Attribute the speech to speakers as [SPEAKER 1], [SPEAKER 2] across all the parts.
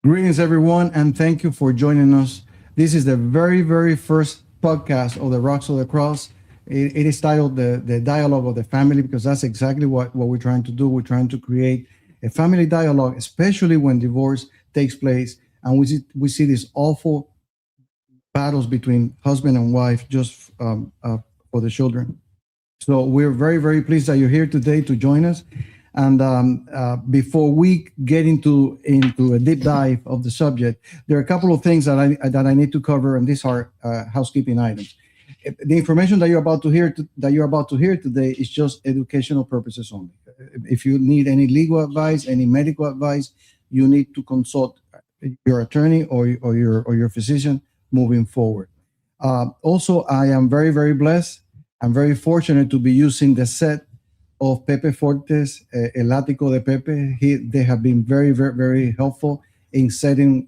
[SPEAKER 1] Greetings, everyone, and thank you for joining us. This is the very, very first podcast of the Rocks of the Cross. It is titled the Dialogue of the Family because that's exactly what we're trying to do. We're trying to create a family dialogue, especially when divorce takes place. And we see these awful battles between husband and wife just for the children. So we're very, very pleased that you're here today to join us. And before we get into a deep dive of the subject, there are a couple of things that I need to cover, and these are housekeeping items. The information that you're about to hear today is just educational purposes only. If you need any legal advice, any medical advice, you need to consult your attorney or your physician moving forward. Also, I am very, very blessed. I'm very fortunate to be using the set of Pepe Fortes, El Látigo de Pepe. They have been very, very, very helpful in setting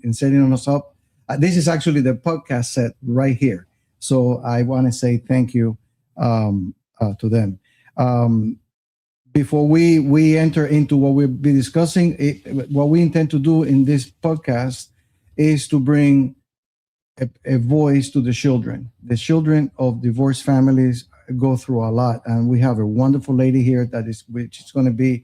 [SPEAKER 1] us up. This is actually the podcast set right here. So I want to say thank you to them. Um, Before we enter into what we'll be discussing, what we intend to do in this podcast is to bring a voice to the children. The children of divorced families go through a lot, and we have a wonderful lady here which is going to be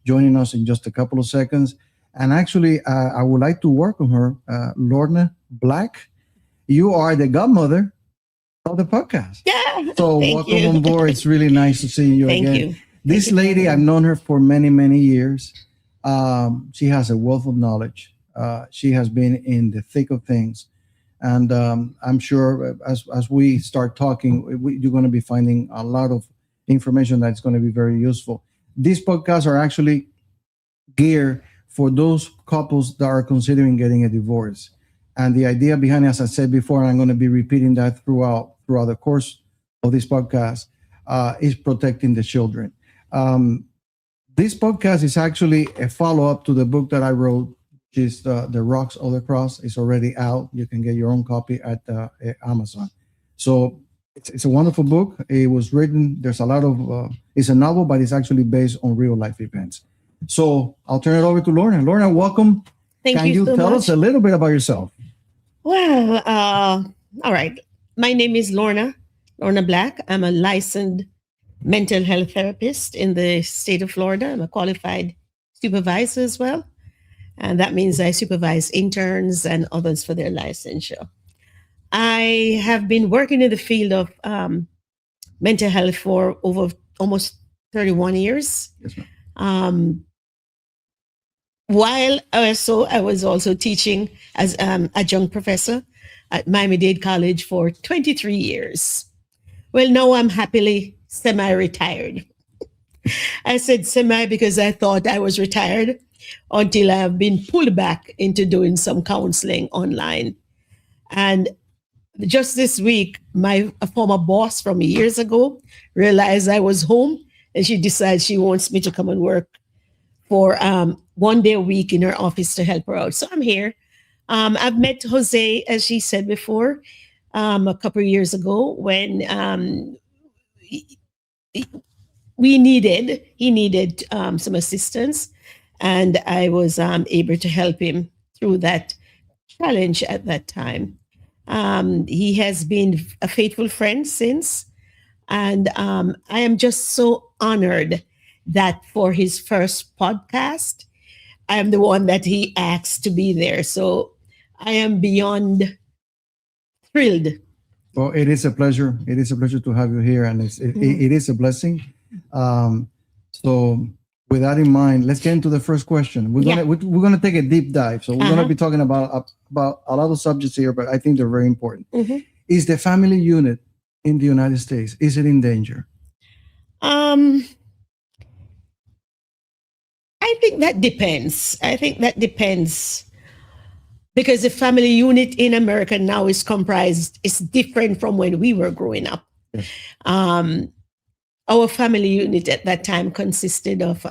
[SPEAKER 1] joining us in just a couple of seconds. And actually, I would like to welcome her, Lorna Black. You are the godmother of the podcast.
[SPEAKER 2] Yeah,
[SPEAKER 1] So
[SPEAKER 2] thank
[SPEAKER 1] welcome
[SPEAKER 2] you.
[SPEAKER 1] on board. It's really nice to see you
[SPEAKER 2] Thank
[SPEAKER 1] again.
[SPEAKER 2] you. Thank
[SPEAKER 1] This
[SPEAKER 2] you for
[SPEAKER 1] lady, I've
[SPEAKER 2] having me.
[SPEAKER 1] known her for many, many years. She has a wealth of knowledge. She has been in the thick of things. And I'm sure as we start talking, you're going to be finding a lot of information that's going to be very useful. These podcasts are actually geared for those couples that are considering getting a divorce. And the idea behind it, as I said before, and I'm going to be repeating that throughout the course of this podcast, is protecting the children. Um, this podcast is actually a follow up to the book that I wrote, which is The Rocks of the Cross. It's already out. You can get your own copy at Amazon. So it's a wonderful book. It was written, there's a lot of, it's a novel, but it's actually based on real life events. So I'll turn it over to Lorna. Lorna, welcome.
[SPEAKER 2] Thank
[SPEAKER 1] Can
[SPEAKER 2] you
[SPEAKER 1] you
[SPEAKER 2] so
[SPEAKER 1] tell us a
[SPEAKER 2] much.
[SPEAKER 1] little bit about yourself?
[SPEAKER 2] Well, all right. My name is Lorna Black. I'm a licensed mental health therapist in the state of Florida. I'm a qualified supervisor as well. And that means I supervise interns and others for their licensure. I have been working in the field of mental health for over almost 31 years.
[SPEAKER 1] Yes, ma'am.
[SPEAKER 2] Um, while I was also teaching as adjunct professor at Miami-Dade College for 23 years. Well, now I'm happily semi-retired. I said semi because I thought I was retired until I've been pulled back into doing some counseling online. And just this week, my former boss from years ago realized I was home, and she decided she wants me to come and work for 1 day a week in her office to help her out. So I'm here. I've met Jose, as she said before, a couple of years ago when he he needed some assistance, and I was able to help him through that challenge at that time. He has been a faithful friend since, and I am just so honored that for his first podcast, I am the one that he asked to be there. So I am beyond thrilled.
[SPEAKER 1] Well, it is a pleasure. It is a pleasure to have you here, and it is a blessing. Um, so, with that in mind, let's get into the first question.
[SPEAKER 2] Yeah.
[SPEAKER 1] We're gonna take a deep dive. So we're gonna
[SPEAKER 2] Uh-huh.
[SPEAKER 1] be talking about a lot of subjects here, but I think they're very important.
[SPEAKER 2] Mhm.
[SPEAKER 1] Is the family unit in the United States is it in danger?
[SPEAKER 2] Um, I think that depends. I think that depends because the family unit in America now is different from when we were growing up.
[SPEAKER 1] Yes.
[SPEAKER 2] Um, our family unit at that time consisted of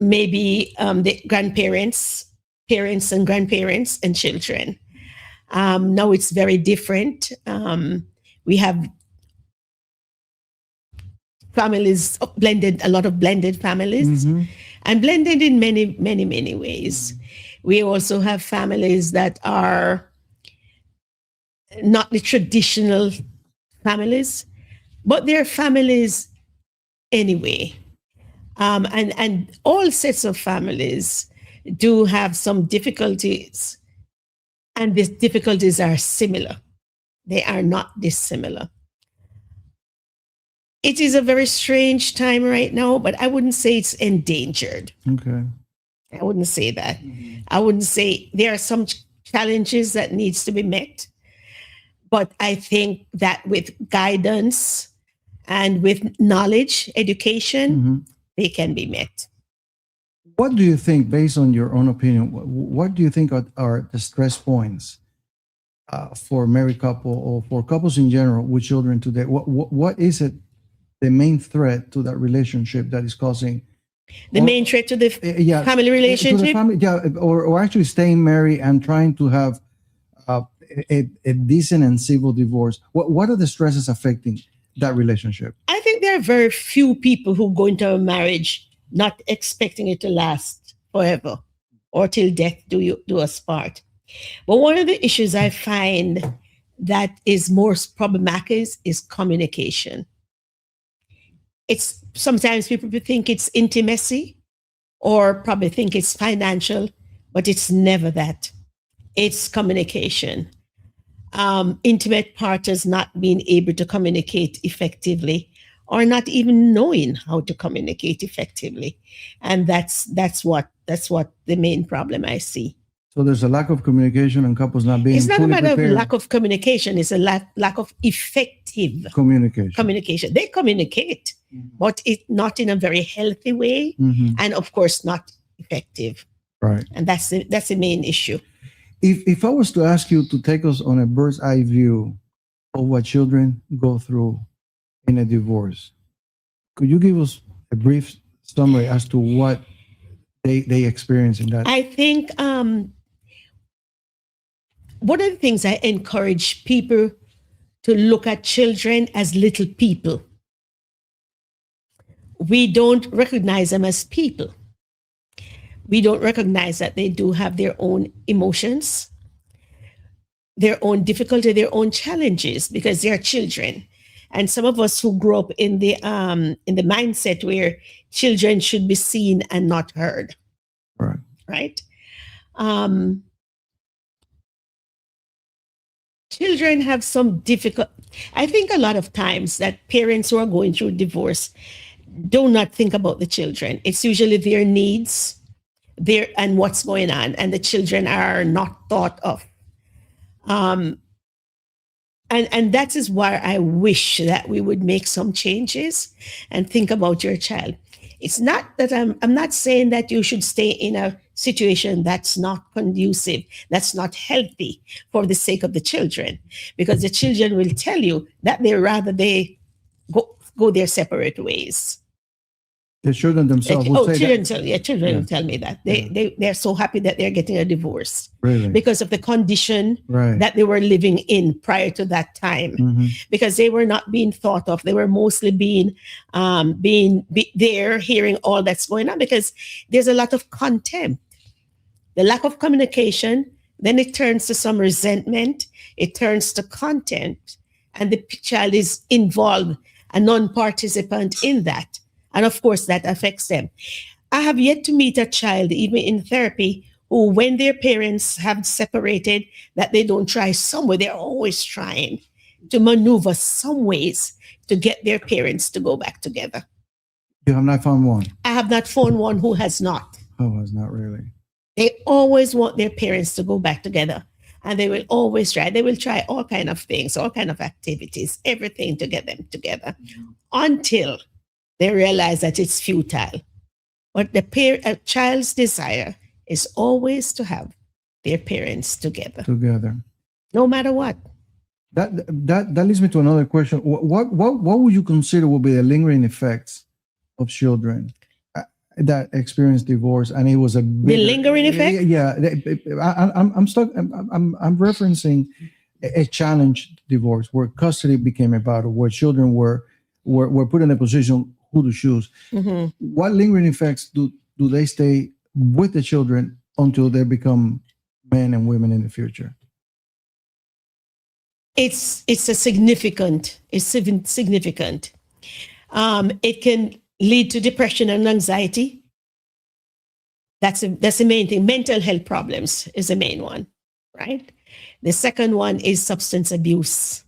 [SPEAKER 2] maybe the grandparents, parents and grandparents, and children. Now it's very different. We have families blended, a lot of blended families,
[SPEAKER 1] Mm-hmm.
[SPEAKER 2] and blended in many, many, many ways. We also have families that are not the traditional families, but they're families anyway. And all sets of families do have some difficulties, and these difficulties are similar. They are not dissimilar. It is a very strange time right now, but I wouldn't say it's endangered.
[SPEAKER 1] Okay.
[SPEAKER 2] I wouldn't say that. I wouldn't say there are some challenges that needs to be met, but I think that with guidance and with knowledge, education,
[SPEAKER 1] Mhm.
[SPEAKER 2] they can be met.
[SPEAKER 1] What do you think, based on your own opinion, what do you think are the stress points for married couple or for couples in general with children today? What is it, the main threat to that relationship that is causing
[SPEAKER 2] The main threat to the
[SPEAKER 1] yeah,
[SPEAKER 2] family
[SPEAKER 1] to the
[SPEAKER 2] relationship.
[SPEAKER 1] family, yeah, or actually staying married and trying to have a decent and civil divorce? What are the stresses affecting that relationship?
[SPEAKER 2] I think there are very few people who go into a marriage not expecting it to last forever or till death do us part. But one of the issues I find that is more problematic is communication. It's sometimes people think it's intimacy or probably think it's financial, but it's never that. It's communication. Intimate partners not being able to communicate effectively or not even knowing how to communicate effectively, and that's what the main problem I see.
[SPEAKER 1] So there's a lack of communication and couples not being
[SPEAKER 2] It's not a
[SPEAKER 1] fully
[SPEAKER 2] matter of
[SPEAKER 1] prepared.
[SPEAKER 2] lack of communication, it's a lack of effective
[SPEAKER 1] Communication.
[SPEAKER 2] communication. They communicate, but it not in a very healthy way,
[SPEAKER 1] Mhm.
[SPEAKER 2] and of course not effective.
[SPEAKER 1] Right.
[SPEAKER 2] And that's the main issue.
[SPEAKER 1] If I was to ask you to take us on a bird's eye view of what children go through in a divorce, could you give us a brief summary as to what they experience in that?
[SPEAKER 2] I think one of the things I encourage people to look at children as little people. We don't recognize them as people. We don't recognize that they do have their own emotions, their own difficulty, their own challenges, because they're children. And some of us who grew up in the mindset where children should be seen and not heard,
[SPEAKER 1] Right.
[SPEAKER 2] right? Children have some difficult. I think a lot of times that parents who are going through divorce do not think about the children. It's usually their needs, their and what's going on, and the children are not thought of. And that is why I wish that we would make some changes and think about your child. It's not that I'm not saying that you should stay in a situation that's not conducive, that's not healthy for the sake of the children, because the children will tell you that they go their separate ways.
[SPEAKER 1] The children themselves will say
[SPEAKER 2] children
[SPEAKER 1] that.
[SPEAKER 2] children
[SPEAKER 1] Yeah.
[SPEAKER 2] will tell me that they're so happy that they're getting a divorce
[SPEAKER 1] Really?
[SPEAKER 2] because of the condition
[SPEAKER 1] Right.
[SPEAKER 2] that they were living in prior to that time,
[SPEAKER 1] Mhm.
[SPEAKER 2] because they were not being thought of. They were mostly being there, hearing all that's going on, because there's a lot of contempt, the lack of communication. Then it turns to some resentment. It turns to contempt, and the child is involved, a non-participant in that, and of course that affects them. I have yet to meet a child, even in therapy, who, when their parents have separated, that they don't try some way. They're always trying to maneuver some ways to get their parents to go back together.
[SPEAKER 1] You have not found one.
[SPEAKER 2] I have not found one who has not.
[SPEAKER 1] Oh, it's not really.
[SPEAKER 2] They always want their parents to go back together, and they will always try. They will try all kind of things, all kind of activities, everything to get them together, until they realize that it's futile. But a child's desire is always to have their parents together,
[SPEAKER 1] Together.
[SPEAKER 2] no matter what.
[SPEAKER 1] That leads me to another question. What would you consider will be the lingering effects of children that experience divorce? And it was a
[SPEAKER 2] The lingering effect?
[SPEAKER 1] Yeah, I'm stuck. I'm referencing a challenged divorce where custody became a battle, where children were put in a position who to choose.
[SPEAKER 2] Mhm.
[SPEAKER 1] What lingering effects do they stay with the children until they become men and women in the future?
[SPEAKER 2] It's significant. It can lead to depression and anxiety. That's the main thing. Mental health problems is the main one, right? The second one is substance abuse.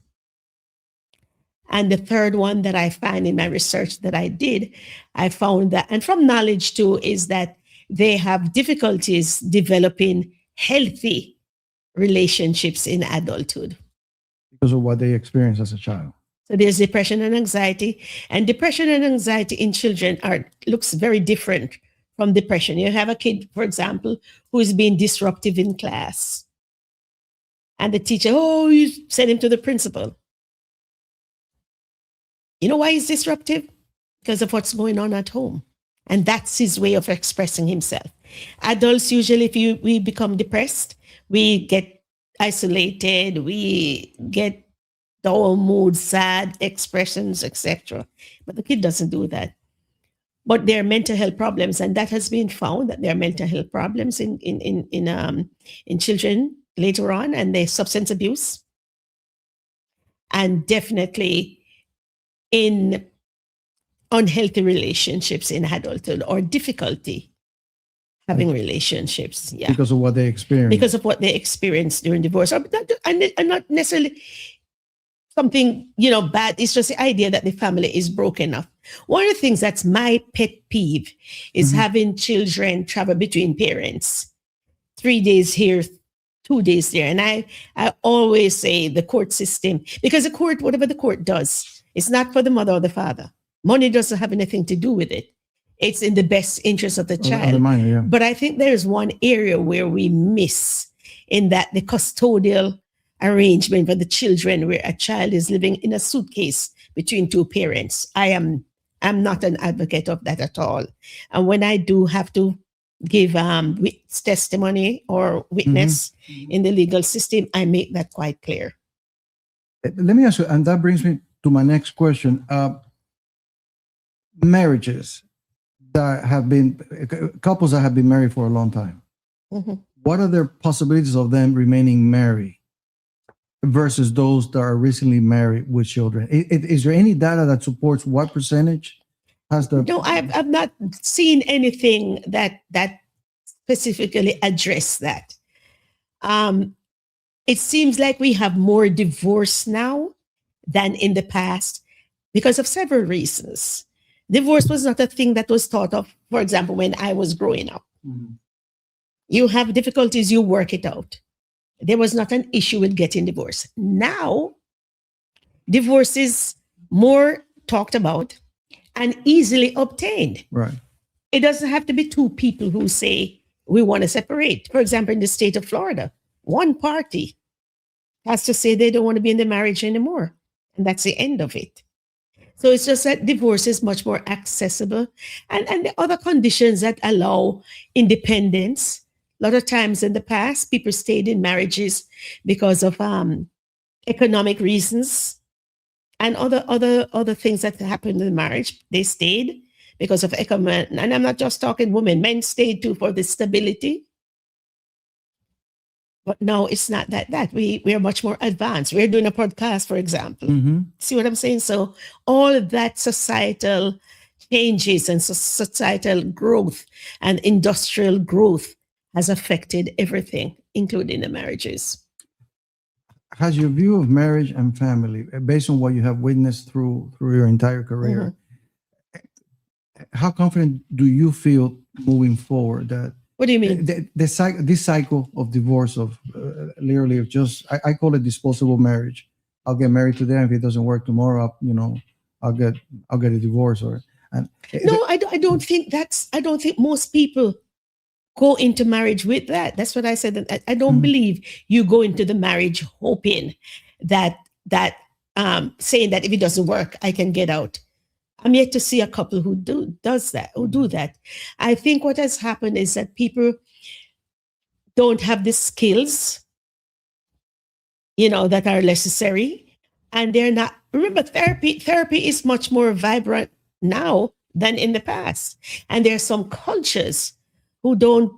[SPEAKER 2] And the third one that I find in my research that I did, I found that, and from knowledge too, is that they have difficulties developing healthy relationships in adulthood.
[SPEAKER 1] Because of what they experienced as a child.
[SPEAKER 2] So there's depression and anxiety, and depression and anxiety in children looks very different from depression. You have a kid, for example, who is being disruptive in class, and the teacher, oh, you send him to the principal. You know why he's disruptive? Because of what's going on at home. And that's his way of expressing himself. Adults, usually, if we become depressed, we get isolated, we get the whole mood, sad expressions, etc. But the kid doesn't do that. But there are mental health problems, and that has been found that there are mental health problems in children later on, and there's substance abuse, and definitely in unhealthy relationships in adulthood or difficulty having relationships. Yeah.
[SPEAKER 1] Because of what they experienced.
[SPEAKER 2] Because of what they experienced during divorce. And not necessarily something, bad. It's just the idea that the family is broken up. One of the things that's my pet peeve is having children travel between parents. 3 days here, 2 days there. And I always say the court system, because the court, whatever the court does, it's not for the mother or the father. Money doesn't have anything to do with it. It's in the best interest of the child.
[SPEAKER 1] The minor, yeah.
[SPEAKER 2] But I think there's one area where we miss, in that the custodial arrangement for the children, where a child is living in a suitcase between two parents. I'm not an advocate of that at all. And when I do have to give testimony or witness in the legal system, I make that quite clear.
[SPEAKER 1] Let me ask you, and that brings me to my next question. Marriages that have been, couples that have been married for a long time, what are the possibilities of them remaining married versus those that are recently married with children? Is there any data that supports what percentage has the...
[SPEAKER 2] No, I've not seen anything that specifically address that. It seems like we have more divorce now than in the past because of several reasons. Divorce was not a thing that was thought of, for example, when I was growing up. You have difficulties, you work it out. There was not an issue with getting divorced. Now, divorce is more talked about and easily obtained.
[SPEAKER 1] Right.
[SPEAKER 2] It doesn't have to be two people who say, we want to separate. For example, in the state of Florida, one party has to say they don't want to be in the marriage anymore. And that's the end of it. So it's just that divorce is much more accessible. And the other conditions that allow independence. A lot of times in the past, people stayed in marriages because of economic reasons and other things that happened in the marriage. They stayed because of economic, and I'm not just talking women, men stayed too for the stability. But now it's not that. We are much more advanced. We're doing a podcast, for example. See what I'm saying? So all of that societal changes and societal growth and industrial growth has affected everything, including the marriages.
[SPEAKER 1] Has your view of marriage and family, based on what you have witnessed through your entire career, how confident do you feel moving forward that...
[SPEAKER 2] What do you mean?
[SPEAKER 1] This cycle of divorce, of literally of just, I call it disposable marriage. I'll get married today, and if it doesn't work tomorrow, I'll get a divorce.
[SPEAKER 2] I don't think I don't think most people go into marriage with that. That's what I said. I don't believe you go into the marriage hoping that saying that if it doesn't work, I can get out. I'm yet to see a couple who do that. I think what has happened is that people don't have the skills, that are necessary, and they're not. Remember, therapy is much more vibrant now than in the past, and there are some cultures who don't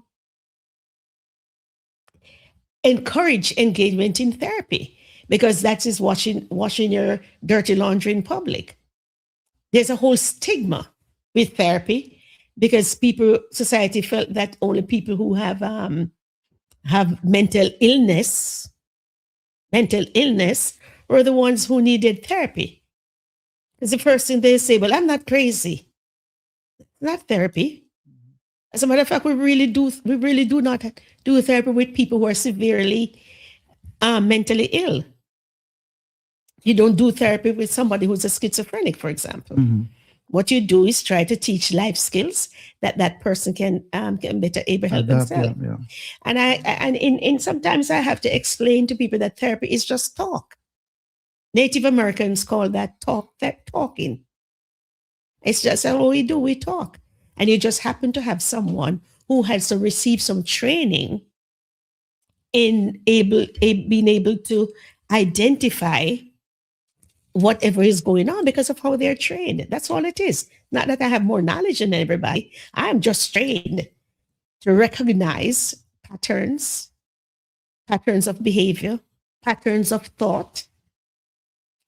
[SPEAKER 2] encourage engagement in therapy because that is washing your dirty laundry in public. There's a whole stigma with therapy because society felt that only people who have mental illness were the ones who needed therapy. Because the first thing they say, well, I'm not crazy. Not therapy. As a matter of fact, we really do not do therapy with people who are severely mentally ill. You don't do therapy with somebody who's a schizophrenic, for example.
[SPEAKER 1] Mm-hmm.
[SPEAKER 2] What you do is try to teach life skills that person can better able help themselves.
[SPEAKER 1] Yeah.
[SPEAKER 2] And in sometimes I have to explain to people that therapy is just talk. Native Americans call that talking. It's just all we do, we talk. And you just happen to have someone who has to receive some training in being able to identify whatever is going on because of how they're trained. That's all it is. Not that I have more knowledge than everybody. I'm just trained to recognize patterns of behavior, patterns of thought.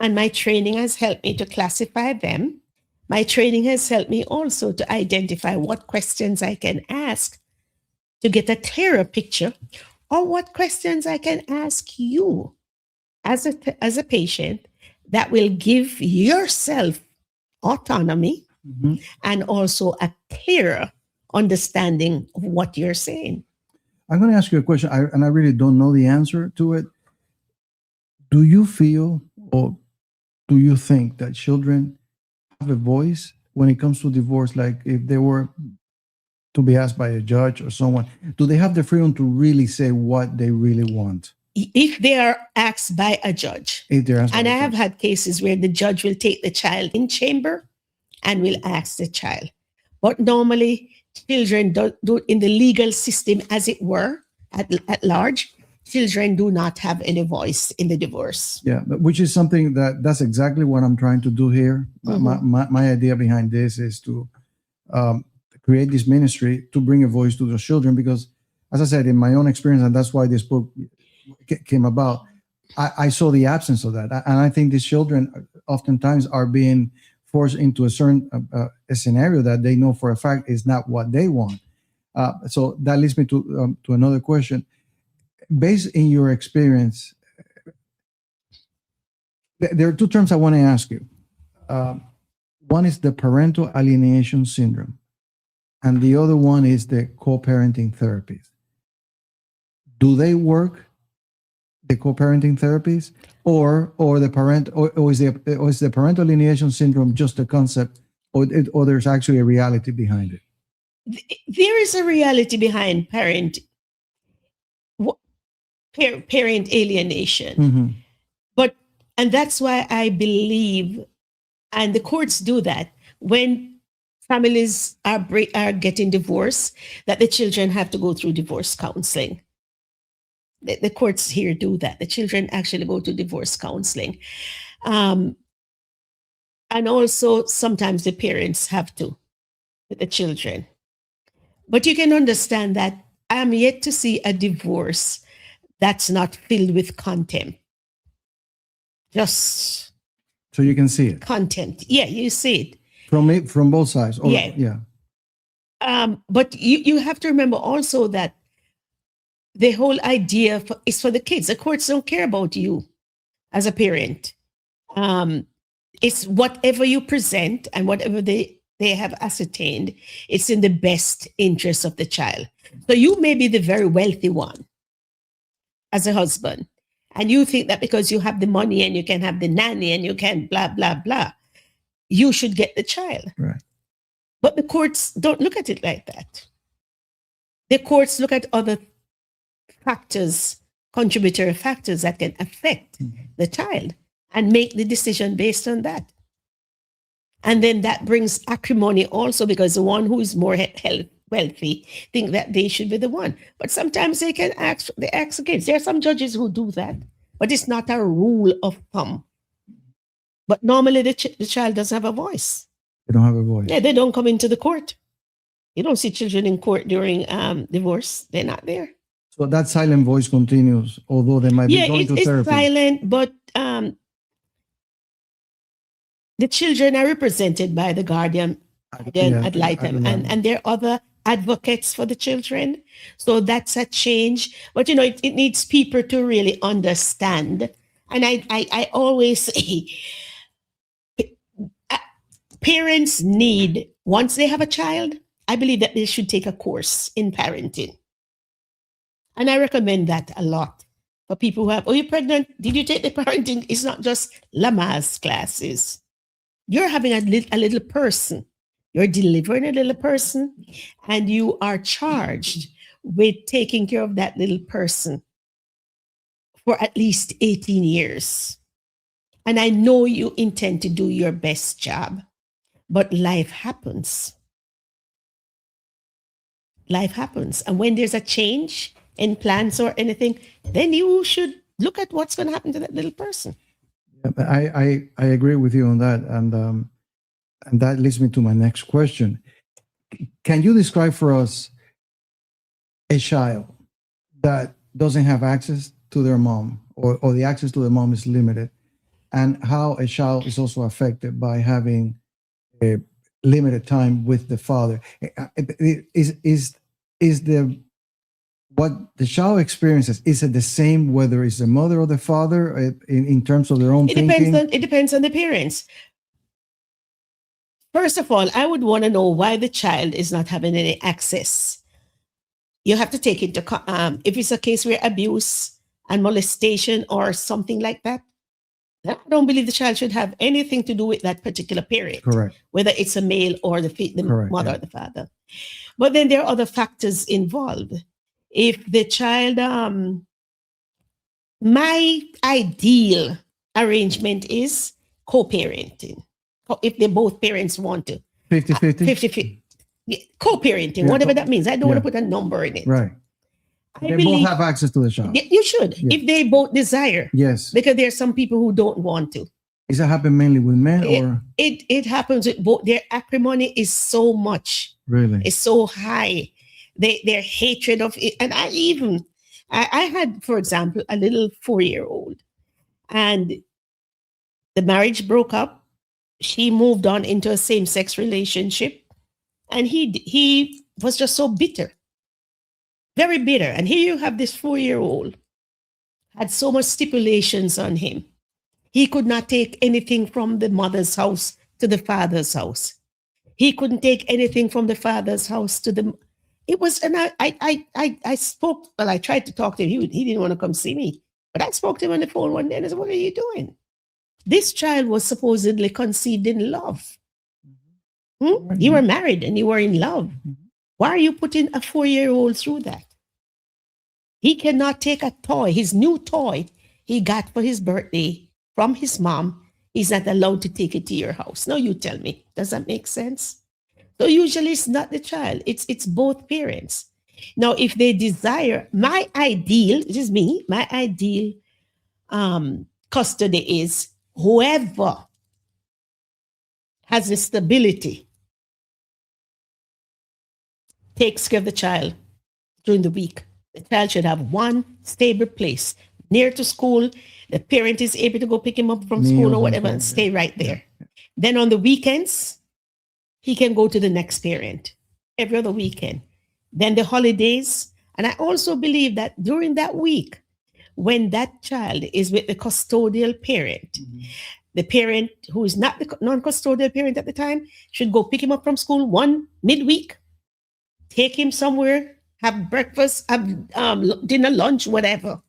[SPEAKER 2] And my training has helped me to classify them. My training has helped me also to identify what questions I can ask to get a clearer picture, or what questions I can ask you as a patient that will give yourself autonomy and also a clearer understanding of what you're saying.
[SPEAKER 1] I'm going to ask you a question, and I really don't know the answer to it. Do you feel or do you think that children have a voice when it comes to divorce? Like if they were to be asked by a judge or someone, do they have the freedom to really say what they really want?
[SPEAKER 2] If they are asked by a judge.
[SPEAKER 1] If they're asked by
[SPEAKER 2] And
[SPEAKER 1] a
[SPEAKER 2] I have
[SPEAKER 1] judge.
[SPEAKER 2] had cases where the judge will take the child in chamber and will ask the child. But normally, children do in the legal system, as it were, at large, children do not have any voice in the divorce.
[SPEAKER 1] Yeah, but which is something that's exactly what I'm trying to do here. My idea behind this is to create this ministry to bring a voice to those children, because, as I said, in my own experience, and that's why this book came about, I saw the absence of that. And I think these children oftentimes are being forced into a certain a scenario that they know for a fact is not what they want. So that leads me to another question. Based in your experience, there are two terms I want to ask you. One is the parental alienation syndrome, and the other one is the co-parenting therapies. Do they work, the co-parenting therapies, or is the parental alienation syndrome just a concept, or there's actually a reality behind it?
[SPEAKER 2] There is a reality behind parent alienation. And that's why I believe, and the courts do that, when families are getting divorced, that the children have to go through divorce counseling. The courts here do that. The children actually go to divorce counseling. And also sometimes the parents have to, with the children. But you can understand that I'm yet to see a divorce that's not filled with contempt. Just
[SPEAKER 1] so you can see it.
[SPEAKER 2] Contempt. Yeah, you see it.
[SPEAKER 1] From both sides.
[SPEAKER 2] Yeah. But you have to remember also that the whole idea is for the kids. The courts don't care about you as a parent. It's whatever you present and whatever they have ascertained, it's in the best interest of the child. So you may be the very wealthy one as a husband, and you think that because you have the money and you can have the nanny and you can blah, blah, blah, you should get the child.
[SPEAKER 1] Right.
[SPEAKER 2] But the courts don't look at it like that. The courts look at other factors, contributory factors that can affect the child, and make the decision based on that. And then that brings acrimony also, because the one who is more wealthy think that they should be the one. But sometimes they ask against. There are some judges who do that, but it's not a rule of thumb. But normally the child doesn't have a voice.
[SPEAKER 1] They don't have a voice.
[SPEAKER 2] Yeah, they don't come into the court. You don't see children in court during divorce. They're not there.
[SPEAKER 1] So that silent voice continues, although they might
[SPEAKER 2] Yeah,
[SPEAKER 1] be going to
[SPEAKER 2] it's
[SPEAKER 1] therapy.
[SPEAKER 2] silent, but the children are represented by the guardian ad litem, and there are other advocates for the children. So that's a change. But it needs people to really understand. And I always say parents need, once they have a child, I believe that they should take a course in parenting. And I recommend that a lot for people who have, oh, you're pregnant, did you take the parenting? It's not just Lamaze classes. You're having a little person. You're delivering a little person, and you are charged with taking care of that little person for at least 18 years. And I know you intend to do your best job, but life happens. Life happens. And when there's a change in plans or anything, then you should look at what's going to happen to that little person.
[SPEAKER 1] I agree with you on that, and that leads me to my next question. Can you describe for us a child that doesn't have access to their mom, or the access to the mom is limited, and how a child is also affected by having a limited time with the father? Is the what the child experiences, is it the same whether it's the mother or the father, in terms of their own thinking?
[SPEAKER 2] It depends on the parents. First of all, I would want to know why the child is not having any access. You have to take into if it's a case where abuse and molestation or something like that, I don't believe the child should have anything to do with that particular parent.
[SPEAKER 1] Correct.
[SPEAKER 2] Whether it's a male or the
[SPEAKER 1] Correct,
[SPEAKER 2] mother
[SPEAKER 1] yeah.
[SPEAKER 2] or the father. But then there are other factors involved. If the child, my ideal arrangement is co-parenting. If they both parents want to.
[SPEAKER 1] 50-50?
[SPEAKER 2] 50-50. Yeah, co-parenting,
[SPEAKER 1] Yeah,
[SPEAKER 2] whatever that means. I don't want
[SPEAKER 1] yeah.
[SPEAKER 2] to put a number in it.
[SPEAKER 1] Right.
[SPEAKER 2] I
[SPEAKER 1] They
[SPEAKER 2] believe
[SPEAKER 1] both have access to the child.
[SPEAKER 2] you should,
[SPEAKER 1] Yeah.
[SPEAKER 2] if they both desire.
[SPEAKER 1] Yes.
[SPEAKER 2] Because there are some people who don't want to.
[SPEAKER 1] Is that happen mainly with men, or
[SPEAKER 2] It happens with both. Their acrimony is so much.
[SPEAKER 1] really?
[SPEAKER 2] It's so high. Their hatred of it. And I had, for example, a little 4-year-old, and the marriage broke up. She moved on into a same-sex relationship, and he was just so bitter, very bitter. And here you have this 4-year-old, had so much stipulations on him. He could not take anything from the mother's house to the father's house. He couldn't take anything from the father's house to the. It was, and I spoke. Well, I tried to talk to him. He didn't want to come see me, but I spoke to him on the phone one day and I said, "What are you doing? This child was supposedly conceived in love. You were married and you were in love. Why are you putting a 4-year-old through that? He cannot take a toy, his new toy he got for his birthday from his mom. He's not allowed to take it to your house. Now you tell me, does that make sense? So usually it's not the child, it's both parents. Now, if they desire, my ideal, this is me, my ideal custody is whoever has the stability takes care of the child during the week. The child should have one stable place near to school. The parent is able to go pick him up from school or whatever and stay right there. Then on the weekends, he can go to the next parent every other weekend. Then the holidays. And I also believe that during that week, when that child is with the custodial parent, the parent who is not the non-custodial parent at the time should go pick him up from school one midweek, take him somewhere, have breakfast, have dinner, lunch, whatever.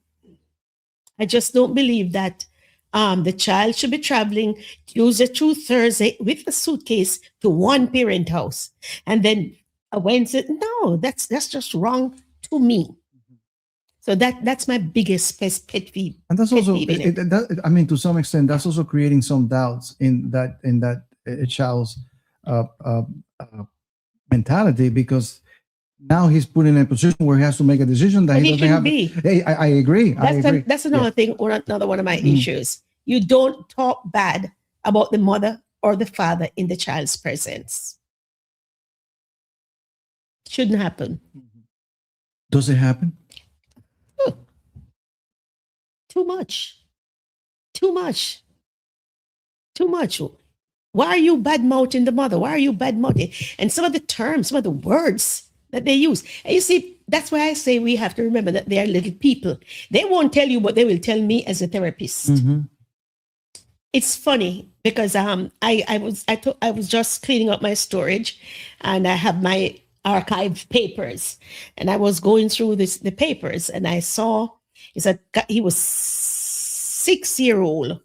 [SPEAKER 2] I just don't believe that the child should be traveling Tuesday through Thursday with a suitcase to one parent house. And then a Wednesday, no, that's just wrong to me. So that's my biggest pet peeve.
[SPEAKER 1] And that's also, I mean, to some extent, that's also creating some doubts in that child's mentality, because now he's put in a position where he has to make a decision that he doesn't have. Hey, I agree.
[SPEAKER 2] That's another thing, or another one of my issues. You don't talk bad about the mother or the father in the child's presence. Shouldn't happen.
[SPEAKER 1] Does it happen?
[SPEAKER 2] Too much. Too much. Too much. Why are you bad mouthing the mother? Why are you bad mouthing? And some of the terms, some of the words that they use. And you see, that's why I say we have to remember that they are little people. They won't tell you, but they will tell me as a therapist.
[SPEAKER 1] Mm-hmm.
[SPEAKER 2] It's funny because I was just cleaning up my storage, and I have my archived papers, and I was going through the papers, and I saw he was 6 year old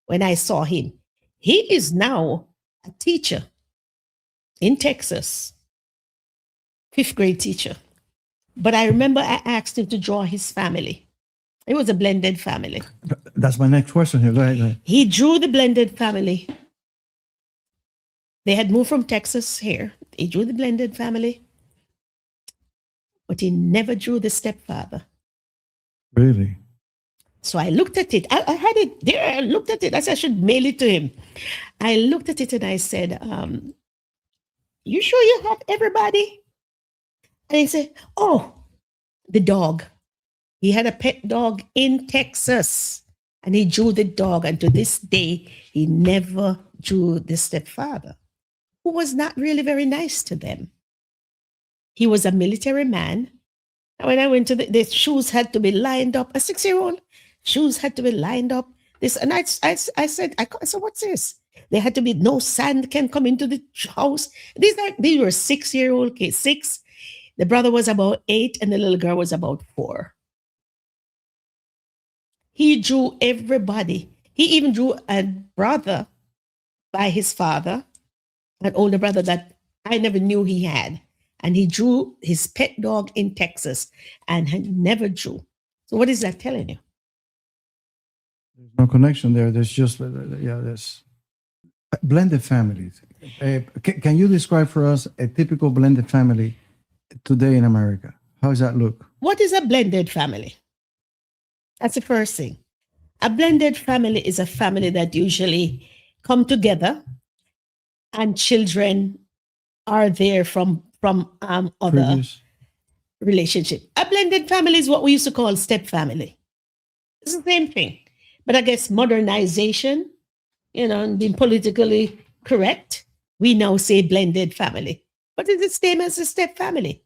[SPEAKER 2] when I saw him. He is now a teacher in Texas, 5th grade teacher. But I remember I asked him to draw his family. It was a blended family.
[SPEAKER 1] That's my next question here. Go ahead. Go ahead.
[SPEAKER 2] He drew the blended family. They had moved from Texas here. He drew the blended family, but he never drew the stepfather.
[SPEAKER 1] Really?
[SPEAKER 2] So I looked at it. I had it there. I looked at it. I said I should mail it to him. I looked at it and I said, you sure you have everybody? And he said, oh, the dog. He had a pet dog in Texas, and he drew the dog. And to this day, he never drew the stepfather, who was not really very nice to them. He was a military man. And when I went to the shoes had to be lined up. A 6-year-old, shoes had to be lined up. And I said, what's this? There had to be no sand can come into the house. These were 6-year-old kids. 6. The brother was about 8, and the little girl was about 4. He drew everybody. He even drew a brother by his father, an older brother that I never knew he had. And he drew his pet dog in Texas and had never drew. So what is that telling you?
[SPEAKER 1] There's no connection there. There's just, there's blended families. Can you describe for us a typical blended family today in America? How does that look?
[SPEAKER 2] What is a blended family? That's the first thing. A blended family is a family that usually come together, and children are there from other
[SPEAKER 1] Previous.
[SPEAKER 2] relationship. A blended family is what we used to call step family. It's the same thing. But I guess modernization, and being politically correct, we now say blended family. But it's the same as a step family.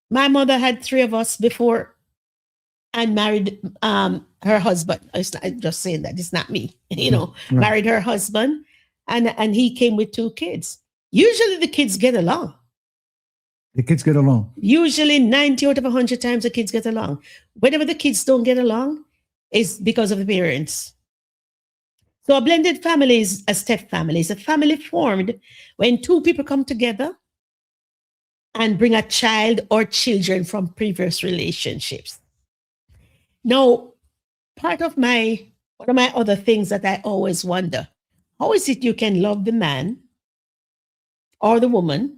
[SPEAKER 2] My mother had 3 of us before and married her husband. I'm just saying that it's not me,
[SPEAKER 1] Right.
[SPEAKER 2] Married her husband, and he came with 2 kids. Usually the kids get along.
[SPEAKER 1] The kids get along.
[SPEAKER 2] Usually 90 out of 100 times the kids get along. Whenever the kids don't get along, it's because of the parents. So a blended family is a step family. It's a family formed when 2 people come together and bring a child or children from previous relationships. Now, one of my other things that I always wonder, how is it you can love the man or the woman?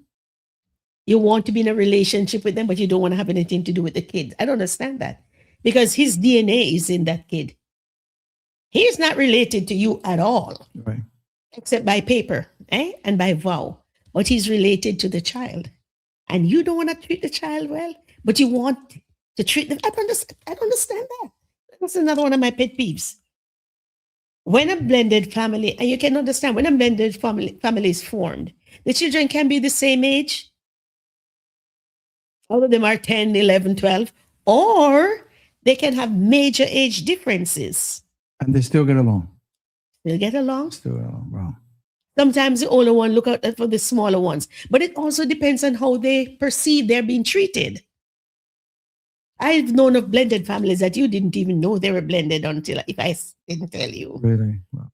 [SPEAKER 2] You want to be in a relationship with them, but you don't want to have anything to do with the kid. I don't understand that, because his DNA is in that kid. He is not related to you at all,
[SPEAKER 1] Right.
[SPEAKER 2] except by paper, and by vow. But he's related to the child. And you don't want to treat the child well, but you want to treat them. I don't understand that. That's another one of my pet peeves. When a blended family, and you can understand, when a blended family is formed, the children can be the same age. All of them are 10, 11, 12, or they can have major age differences.
[SPEAKER 1] And they still get along.
[SPEAKER 2] They'll get along.
[SPEAKER 1] Still get along. Wow.
[SPEAKER 2] Sometimes the older one look out for the smaller ones, but it also depends on how they perceive they're being treated. I've known of blended families that you didn't even know they were blended until if I didn't tell you.
[SPEAKER 1] Really? Wow.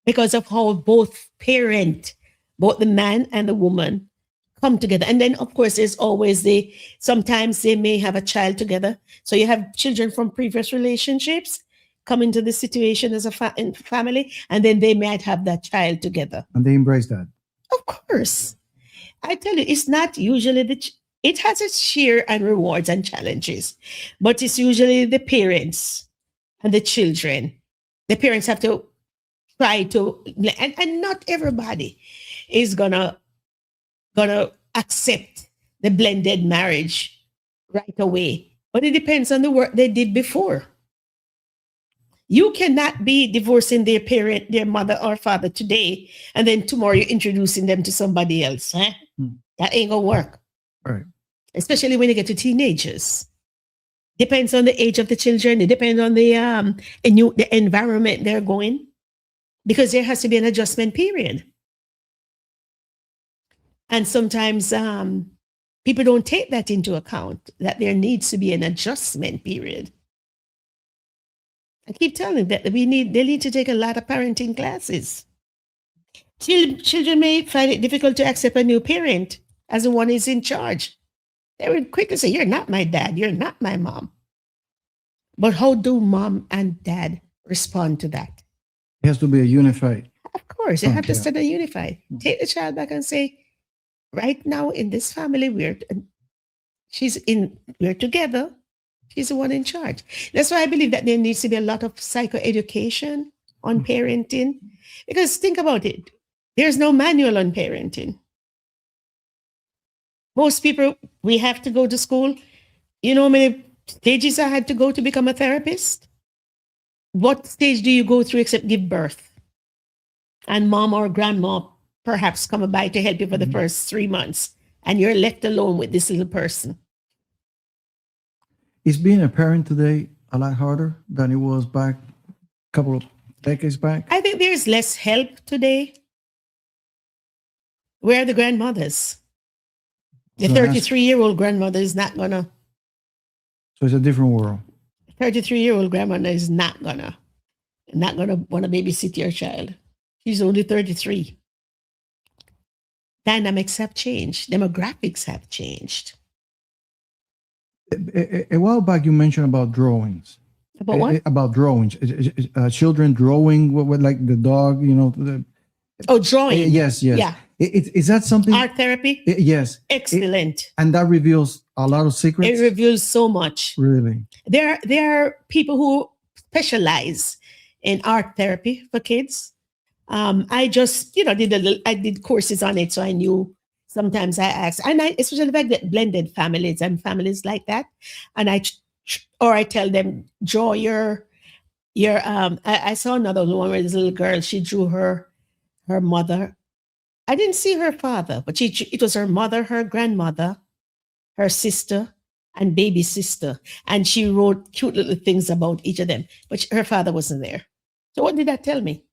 [SPEAKER 2] Because of how both the man and the woman come together. And then, of course, there's always sometimes they may have a child together. So you have children from previous relationships come into the situation as a family, and then they might have that child together.
[SPEAKER 1] And they embrace that.
[SPEAKER 2] Of course. I tell you, it's not usually it has its share and rewards and challenges, but it's usually the parents and the children. The parents have to try to, and not everybody is gonna accept the blended marriage right away. But it depends on the work they did before. You cannot be divorcing their parent, their mother or father today, and then tomorrow you're introducing them to somebody else. Huh? That ain't gonna work.
[SPEAKER 1] Right.
[SPEAKER 2] Especially when you get to teenagers. Depends on the age of the children. It depends on the environment they're going, because there has to be an adjustment period. And sometimes people don't take that into account, that there needs to be an adjustment period. I keep telling them that they need to take a lot of parenting classes. Children may find it difficult to accept a new parent as the one who's in charge. They would quickly say, "You're not my dad. You're not my mom." But how do mom and dad respond to that?
[SPEAKER 1] It has to be a unified.
[SPEAKER 2] Of course, you have to
[SPEAKER 1] Yeah.
[SPEAKER 2] stand unified. Take the child back and say, "Right now in this family, we're together. She's the one in charge." That's why I believe that there needs to be a lot of psychoeducation on parenting. Because think about it. There's no manual on parenting. Most people, we have to go to school. You know how many stages I had to go to become a therapist? What stage do you go through except give birth? And mom or grandma perhaps come by to help you for the first 3 months, and you're left alone with this little person.
[SPEAKER 1] Is being a parent today a lot harder than it was back a couple of decades back?
[SPEAKER 2] I think there's less help today. Where are the grandmothers? The
[SPEAKER 1] So that's-
[SPEAKER 2] 33-year-old grandmother is not gonna.
[SPEAKER 1] So it's a different world.
[SPEAKER 2] 33-year-old grandmother is not gonna want to babysit your child. She's only 33. Dynamics have changed. Demographics have changed.
[SPEAKER 1] A while back, you mentioned about drawings.
[SPEAKER 2] About what?
[SPEAKER 1] About drawings. Children drawing what like the dog,
[SPEAKER 2] Oh, drawing.
[SPEAKER 1] Yes.
[SPEAKER 2] Yeah.
[SPEAKER 1] Is that something?
[SPEAKER 2] Art therapy.
[SPEAKER 1] Yes.
[SPEAKER 2] Excellent.
[SPEAKER 1] And that reveals a lot of secrets?
[SPEAKER 2] It reveals so much.
[SPEAKER 1] Really?
[SPEAKER 2] There are people who specialize in art therapy for kids. I just, I did courses on it, so I knew. Sometimes I ask, and especially the fact that blended families and families like that, and I tell them, draw your. I saw another one where this little girl, she drew her mother. I didn't see her father, but it was her mother, her grandmother, her sister, and baby sister, and she wrote cute little things about each of them, but her father wasn't there. So what did that tell me?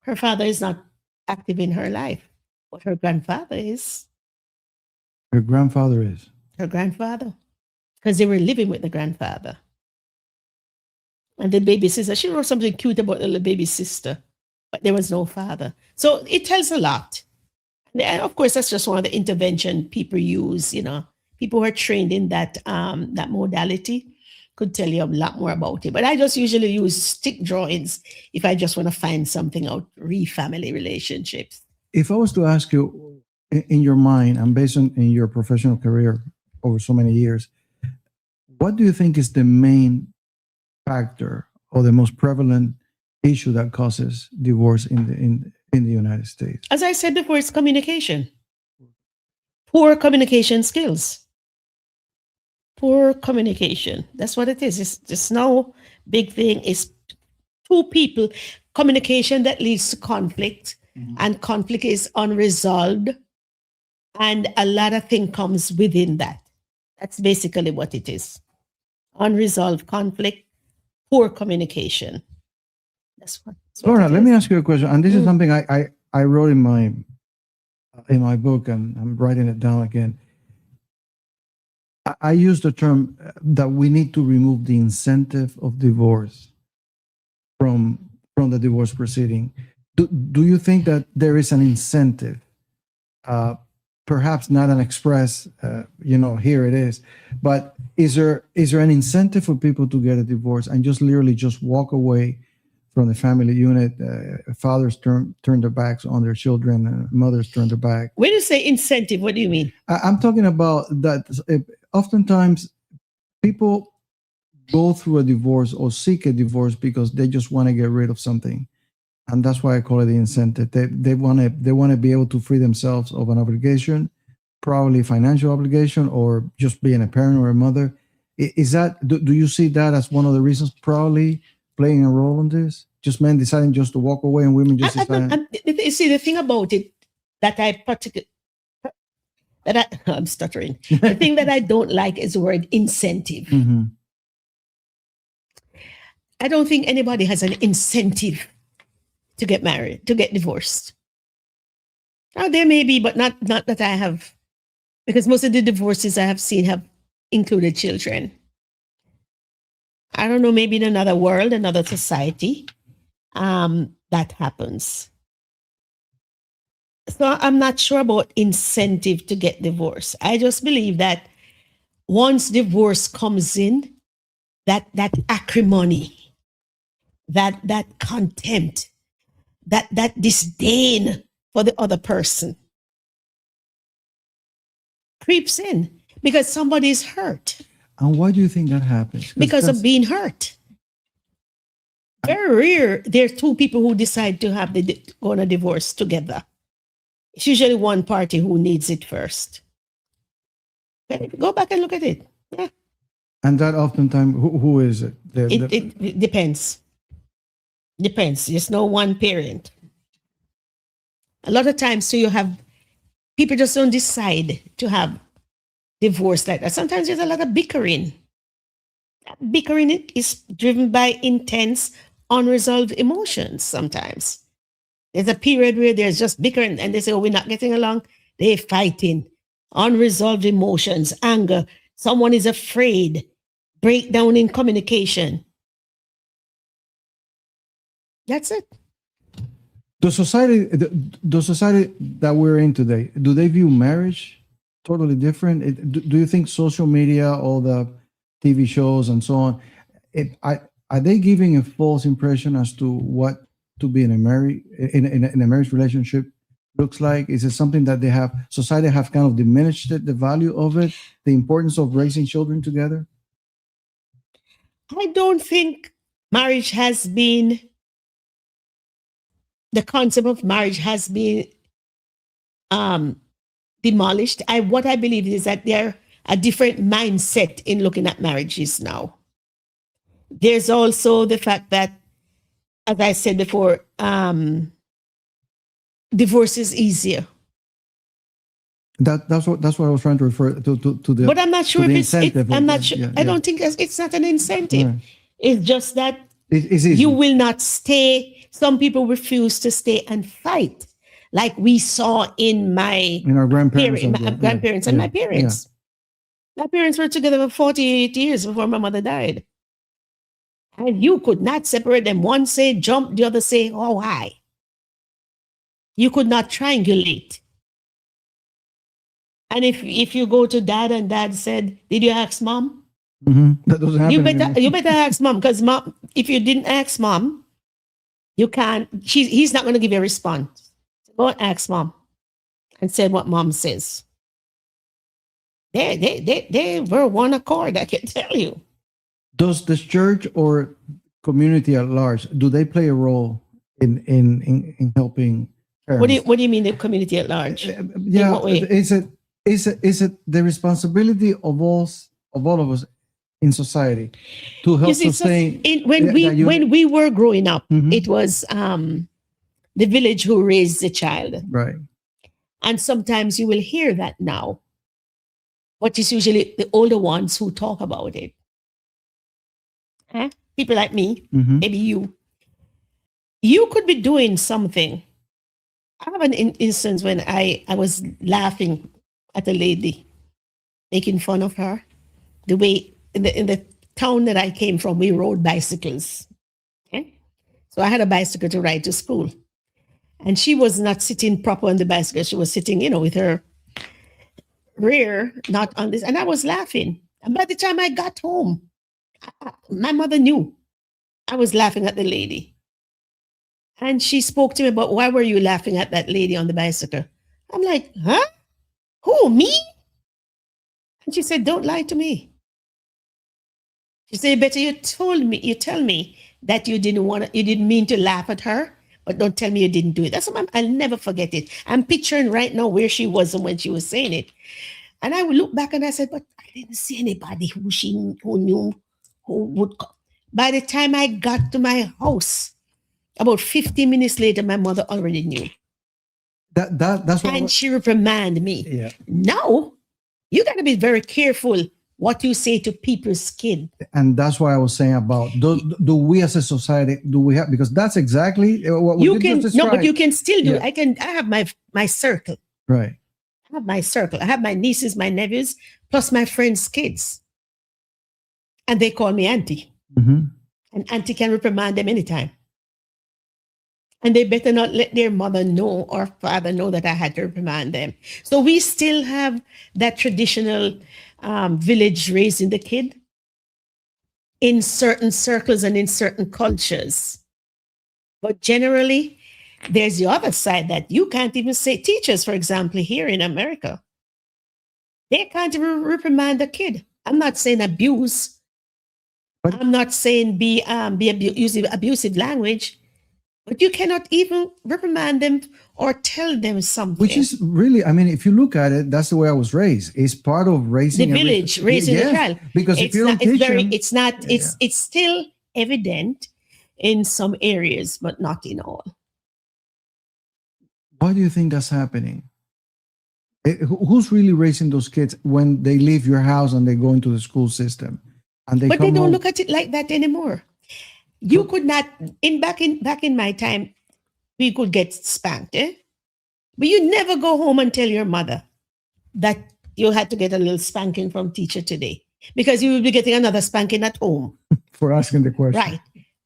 [SPEAKER 2] Her father is not active in her life, but her grandfather is.
[SPEAKER 1] Her grandfather is.
[SPEAKER 2] Her grandfather, because they were living with the grandfather. And the baby sister, she wrote something cute about the little baby sister, but there was no father. So it tells a lot. And of course, that's just one of the intervention people use. People who are trained in that modality could tell you a lot more about it. But I just usually use stick drawings if I just want to find something out, family relationships.
[SPEAKER 1] If I was to ask you, in your mind, and based on in your professional career over so many years, what do you think is the main factor or the most prevalent issue that causes divorce in the United States?
[SPEAKER 2] As I said before, it's communication. Poor communication skills. Poor communication. That's what it is. It's just no big thing. It's two people. Communication that leads to conflict, and conflict is unresolved. And a lot of things comes within that. That's basically what it is. Unresolved conflict, poor communication. That's what
[SPEAKER 1] Lorna,
[SPEAKER 2] it
[SPEAKER 1] let
[SPEAKER 2] is.
[SPEAKER 1] me ask you a question. And this is something I wrote in my book, and I'm writing it down again. I use the term that we need to remove the incentive of divorce from the divorce proceeding. Do you think that there is an incentive? Perhaps not an express, here it is, but is there an incentive for people to get a divorce and just literally just walk away from the family unit? Fathers turn their backs on their children, and mothers turn their back.
[SPEAKER 2] When you say incentive, what do you mean?
[SPEAKER 1] I'm talking about that. Oftentimes, people go through a divorce or seek a divorce because they just want to get rid of something. And that's why I call it the incentive. They want to be able to free themselves of an obligation, probably financial obligation, or just being a parent or a mother. Is that do you see that as one of the reasons? Probably playing a role in this? Just men deciding just to walk away and women just deciding?
[SPEAKER 2] You see, the thing about it that I'm stuttering. The thing that I don't like is the word incentive.
[SPEAKER 1] Mhm.
[SPEAKER 2] I don't think anybody has an incentive to get married, to get divorced. Now there may be, but not that I have, because most of the divorces I have seen have included children. I don't know, maybe in another world, another society, that happens. So I'm not sure about incentive to get divorced. I just believe that once divorce comes in, that acrimony, that contempt, that disdain for the other person creeps in because somebody's hurt.
[SPEAKER 1] And why do you think that happens?
[SPEAKER 2] Because of being hurt. Very rare, there are two people who decide to have go on a divorce together. It's usually one party who needs it first. Okay, go back and look at it. Yeah.
[SPEAKER 1] And that oftentimes, who is it?
[SPEAKER 2] It depends. Depends. There's no one parent. A lot of times, so you have people just don't decide to have divorce like that. Sometimes there's a lot of bickering. Bickering is driven by intense, unresolved emotions sometimes. There's a period where there's just bickering and they say, oh, we're not getting along. They're fighting. Unresolved emotions, anger. Someone is afraid. Breakdown in communication. That's it.
[SPEAKER 1] The society that we're in today, do they view marriage totally different? Do you think social media, all the TV shows and so on, are they giving a false impression as to what to be in a marriage relationship looks like? Is it something that society have kind of diminished the value of it, the importance of raising children together?
[SPEAKER 2] I don't think marriage has been, the concept of marriage has been demolished. What I believe is that there a different mindset in looking at marriages now. There's also the fact that, as I said before, divorce is easier.
[SPEAKER 1] That's what I was trying to refer to the.
[SPEAKER 2] But I'm not sure if it's. I'm not sure.
[SPEAKER 1] Yeah,
[SPEAKER 2] I don't think it's not an incentive.
[SPEAKER 1] Right.
[SPEAKER 2] It's just that
[SPEAKER 1] It's easy.
[SPEAKER 2] you will not stay. Some people refuse to stay and fight, like we saw in
[SPEAKER 1] our grandparents,
[SPEAKER 2] grandparents and my parents. My parents were together for 48 years before my mother died. And you could not separate them. One say jump, the other say, oh, why? You could not triangulate. And if you go to dad and dad said, did you ask mom?
[SPEAKER 1] Mm-hmm. That doesn't happen.
[SPEAKER 2] You better ask mom, because mom, if you didn't ask mom, you can't, he's not going to give you a response. Go and ask mom and say what mom says. They were one accord, I can tell you.
[SPEAKER 1] Does the church or community at large, do they play a role in helping parents?
[SPEAKER 2] What do you mean the community at large?
[SPEAKER 1] Yeah,
[SPEAKER 2] In what way?
[SPEAKER 1] is it the responsibility of all of us in society to help sustain?
[SPEAKER 2] When we were growing up,
[SPEAKER 1] Mhm.
[SPEAKER 2] it was the village who raised the child.
[SPEAKER 1] Right.
[SPEAKER 2] And sometimes you will hear that now. But it's usually the older ones who talk about it. Huh? People like me,
[SPEAKER 1] Mhm.
[SPEAKER 2] maybe you. You could be doing something. I have an instance when I was laughing at a lady, making fun of her. The way in the town that I came from, we rode bicycles. Okay? So I had a bicycle to ride to school. And she was not sitting proper on the bicycle. She was sitting, with her rear not on this. And I was laughing. And by the time I got home, my mother knew I was laughing at the lady. And she spoke to me about, why were you laughing at that lady on the bicycle? I'm like, huh? Who, me? And she said, don't lie to me. She said, better you tell me that you didn't mean to laugh at her, but don't tell me you didn't do it. That's what I'll never forget it. I'm picturing right now where she was and when she was saying it. And I would look back and I said, but I didn't see anybody who knew who would come. By the time I got to my house, about 15 minutes later, my mother already knew.
[SPEAKER 1] That's what.
[SPEAKER 2] And she reprimanded me.
[SPEAKER 1] Yeah.
[SPEAKER 2] Now, you got to be very careful what you say to people's kid.
[SPEAKER 1] And that's what I was saying about do we as a society do we have, because that's exactly what
[SPEAKER 2] You
[SPEAKER 1] you
[SPEAKER 2] can
[SPEAKER 1] just
[SPEAKER 2] no, but
[SPEAKER 1] described.
[SPEAKER 2] you can still do.
[SPEAKER 1] Yeah.
[SPEAKER 2] I have my circle.
[SPEAKER 1] Right.
[SPEAKER 2] I have my circle. I have my nieces, my nephews, plus my friends' kids, and they call me auntie.
[SPEAKER 1] Mm-hmm.
[SPEAKER 2] And auntie can reprimand them anytime. And they better not let their mother know or father know that I had to reprimand them. So we still have that traditional village raising the kid in certain circles and in certain cultures. But generally, there's the other side that you can't even say. Teachers, for example, here in America, they can't even reprimand a kid. I'm not saying abuse.
[SPEAKER 1] But-
[SPEAKER 2] I'm not saying using abusive language. But you cannot even reprimand them or tell them something.
[SPEAKER 1] Which is really, I mean, if you look at it, that's the way I was raised. It's part of
[SPEAKER 2] The
[SPEAKER 1] raising
[SPEAKER 2] village, raising the
[SPEAKER 1] Yes,
[SPEAKER 2] child.
[SPEAKER 1] because if you don't teach them,
[SPEAKER 2] It's still evident in some areas, but not in all.
[SPEAKER 1] why do you think that's happening? Who's really raising those kids when they leave your house and they go into the school system, and
[SPEAKER 2] But they
[SPEAKER 1] come
[SPEAKER 2] don't
[SPEAKER 1] home?
[SPEAKER 2] look at it like that anymore. You could not back in my time, we could get spanked, but you never go home and tell your mother that you had to get a little spanking from teacher today, because you will be getting another spanking at home.
[SPEAKER 1] For asking the question.
[SPEAKER 2] Right.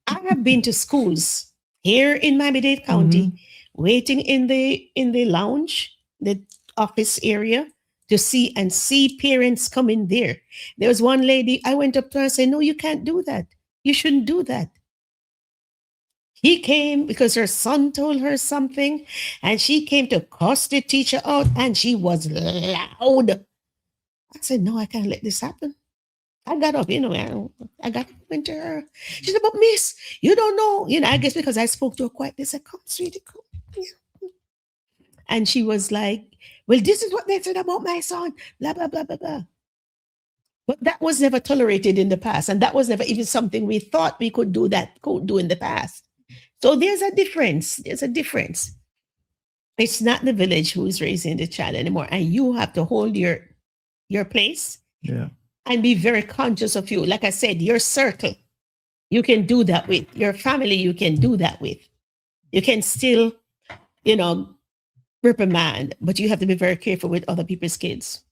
[SPEAKER 2] I have been to schools here in Miami-Dade County, waiting in the lounge, the office area, to see parents come in there. There was one lady, I went up to her and said, "No, you can't do that. You shouldn't do that." He came because her son told her something, and she came to cuss the teacher out, and she was loud. I said, "No, I can't let this happen." I got up, I got up into her. She said, "But miss, you don't know." I guess because I spoke to her quietly, I said, "Come, sweetie, come." And she was like, "Well, this is what they said about my son, blah, blah, blah, blah, blah." But that was never tolerated in the past. And that was never even something we thought we could do in the past. So there's a difference. There's a difference. It's not the village who's raising the child anymore. And you have to hold your place.
[SPEAKER 1] Yeah.
[SPEAKER 2] And be very conscious of you. Like I said, your circle, you can do that with. Your family, you can do that with. You can still, reprimand, but you have to be very careful with other people's kids.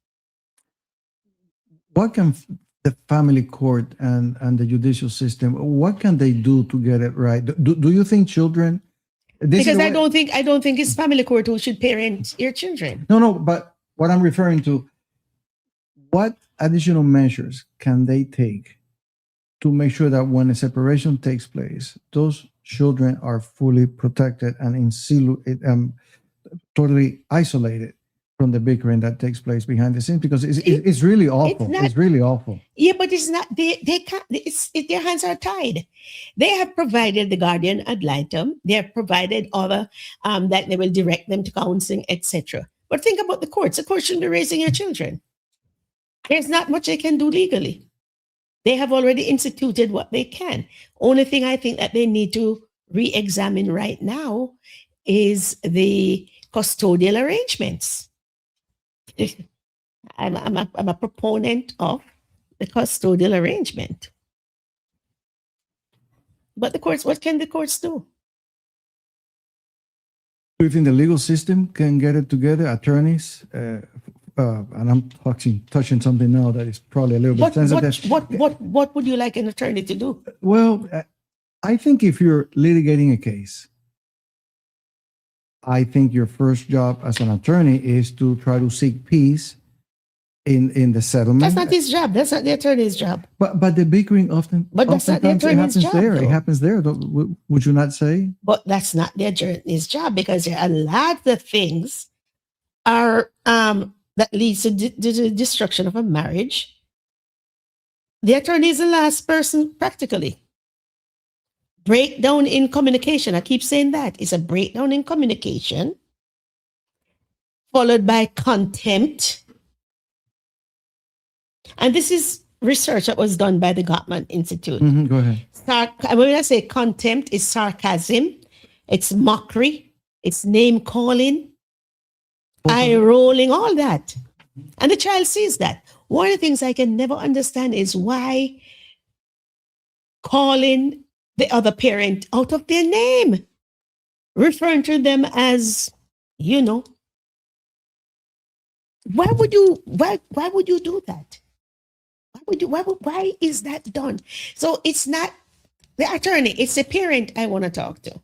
[SPEAKER 1] What can the family court and the judicial system, what can they do to get it right? Do you think children?
[SPEAKER 2] Because I don't think it's family court who should parent your children.
[SPEAKER 1] No, but what I'm referring to, what additional measures can they take to make sure that when a separation takes place, those children are fully protected and totally isolated from the bickering that takes place behind the scenes? Because it's really awful. It's really awful.
[SPEAKER 2] Yeah, but it's not. They can't. Their hands are tied. They have provided the guardian ad litem. They have provided other that they will direct them to counseling, etc. But think about the courts. The courts shouldn't be raising your children. There's not much they can do legally. They have already instituted what they can. Only thing I think that they need to re-examine right now is the custodial arrangements. I'm a proponent of the custodial arrangement. But the courts, what can the courts do?
[SPEAKER 1] Do you think the legal system can get it together? Attorneys, and I'm touching something now that is probably a little bit sensitive.
[SPEAKER 2] What would you like an attorney to do?
[SPEAKER 1] Well, I think if you're litigating a case, I think your first job as an attorney is to try to seek peace in the settlement.
[SPEAKER 2] That's not his job. That's not the attorney's job.
[SPEAKER 1] But the bickering
[SPEAKER 2] But that's not the attorney's job.
[SPEAKER 1] It happens there. Would you not say?
[SPEAKER 2] But that's not the attorney's job, because there are a lot of things are that leads to the destruction of a marriage. The attorney is the last person, practically. Breakdown in communication. I keep saying that. It's a breakdown in communication, followed by contempt. And this is research that was done by the Gottman Institute.
[SPEAKER 1] Go ahead.
[SPEAKER 2] When I say contempt, it's sarcasm, it's mockery, it's name calling, eye rolling, all that. And the child sees that. One of the things I can never understand is why calling the other parent out of their name, referring to them as, you know, why would you do that? Why is that done? So it's not the attorney, it's the parent I want to talk to.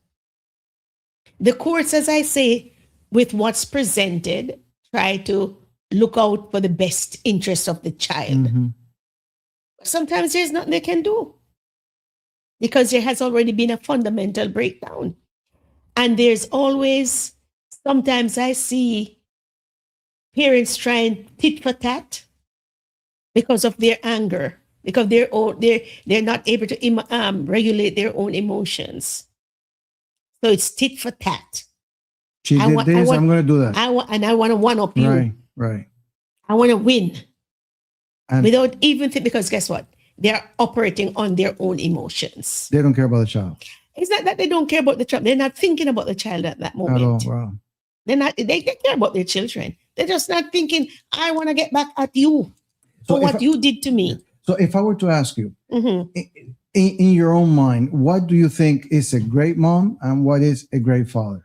[SPEAKER 2] The courts, as I say, with what's presented, try to look out for the best interest of the child. Sometimes there's nothing they can do because there has already been a fundamental breakdown. And there's always, sometimes I see parents trying tit for tat because of their anger, because they're not able to regulate their own emotions. So it's tit for tat.
[SPEAKER 1] She did this, I'm going to do that.
[SPEAKER 2] I want to one up you.
[SPEAKER 1] Right.
[SPEAKER 2] I want to win.
[SPEAKER 1] And
[SPEAKER 2] Without even because guess what? They're operating on their own emotions.
[SPEAKER 1] they don't care about the child
[SPEAKER 2] It's not that they don't care about the child. They're not thinking about the child at that moment.
[SPEAKER 1] at all. Wow.
[SPEAKER 2] They care about their children. They're just not thinking, I want to get back at you for what you did to me.
[SPEAKER 1] So if I were to ask you,
[SPEAKER 2] Mhm.
[SPEAKER 1] in your own mind, what do you think is a great mom and what is a great father?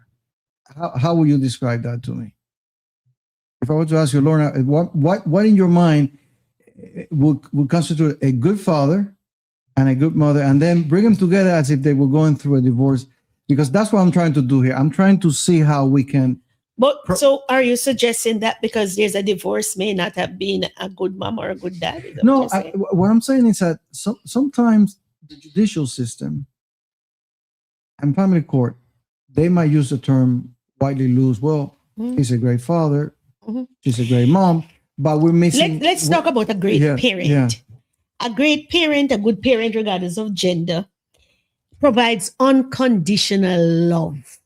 [SPEAKER 1] How would you describe that to me? If I were to ask you, Lorna, what in your mind would constitute a good father and a good mother, and then bring them together as if they were going through a divorce? Because that's what I'm trying to do here. I'm trying to see how we can.
[SPEAKER 2] But so are you suggesting that because there's a divorce may not have been a good mom or a good dad? Is that
[SPEAKER 1] No,
[SPEAKER 2] what you're saying?
[SPEAKER 1] what I'm saying is that sometimes the judicial system and family court, they might use the term widely loose. Well, he's a great father, she's a great mom, but we're missing.
[SPEAKER 2] Let's talk about a great parent.
[SPEAKER 1] Yeah.
[SPEAKER 2] A great parent, a good parent, regardless of gender, provides unconditional love.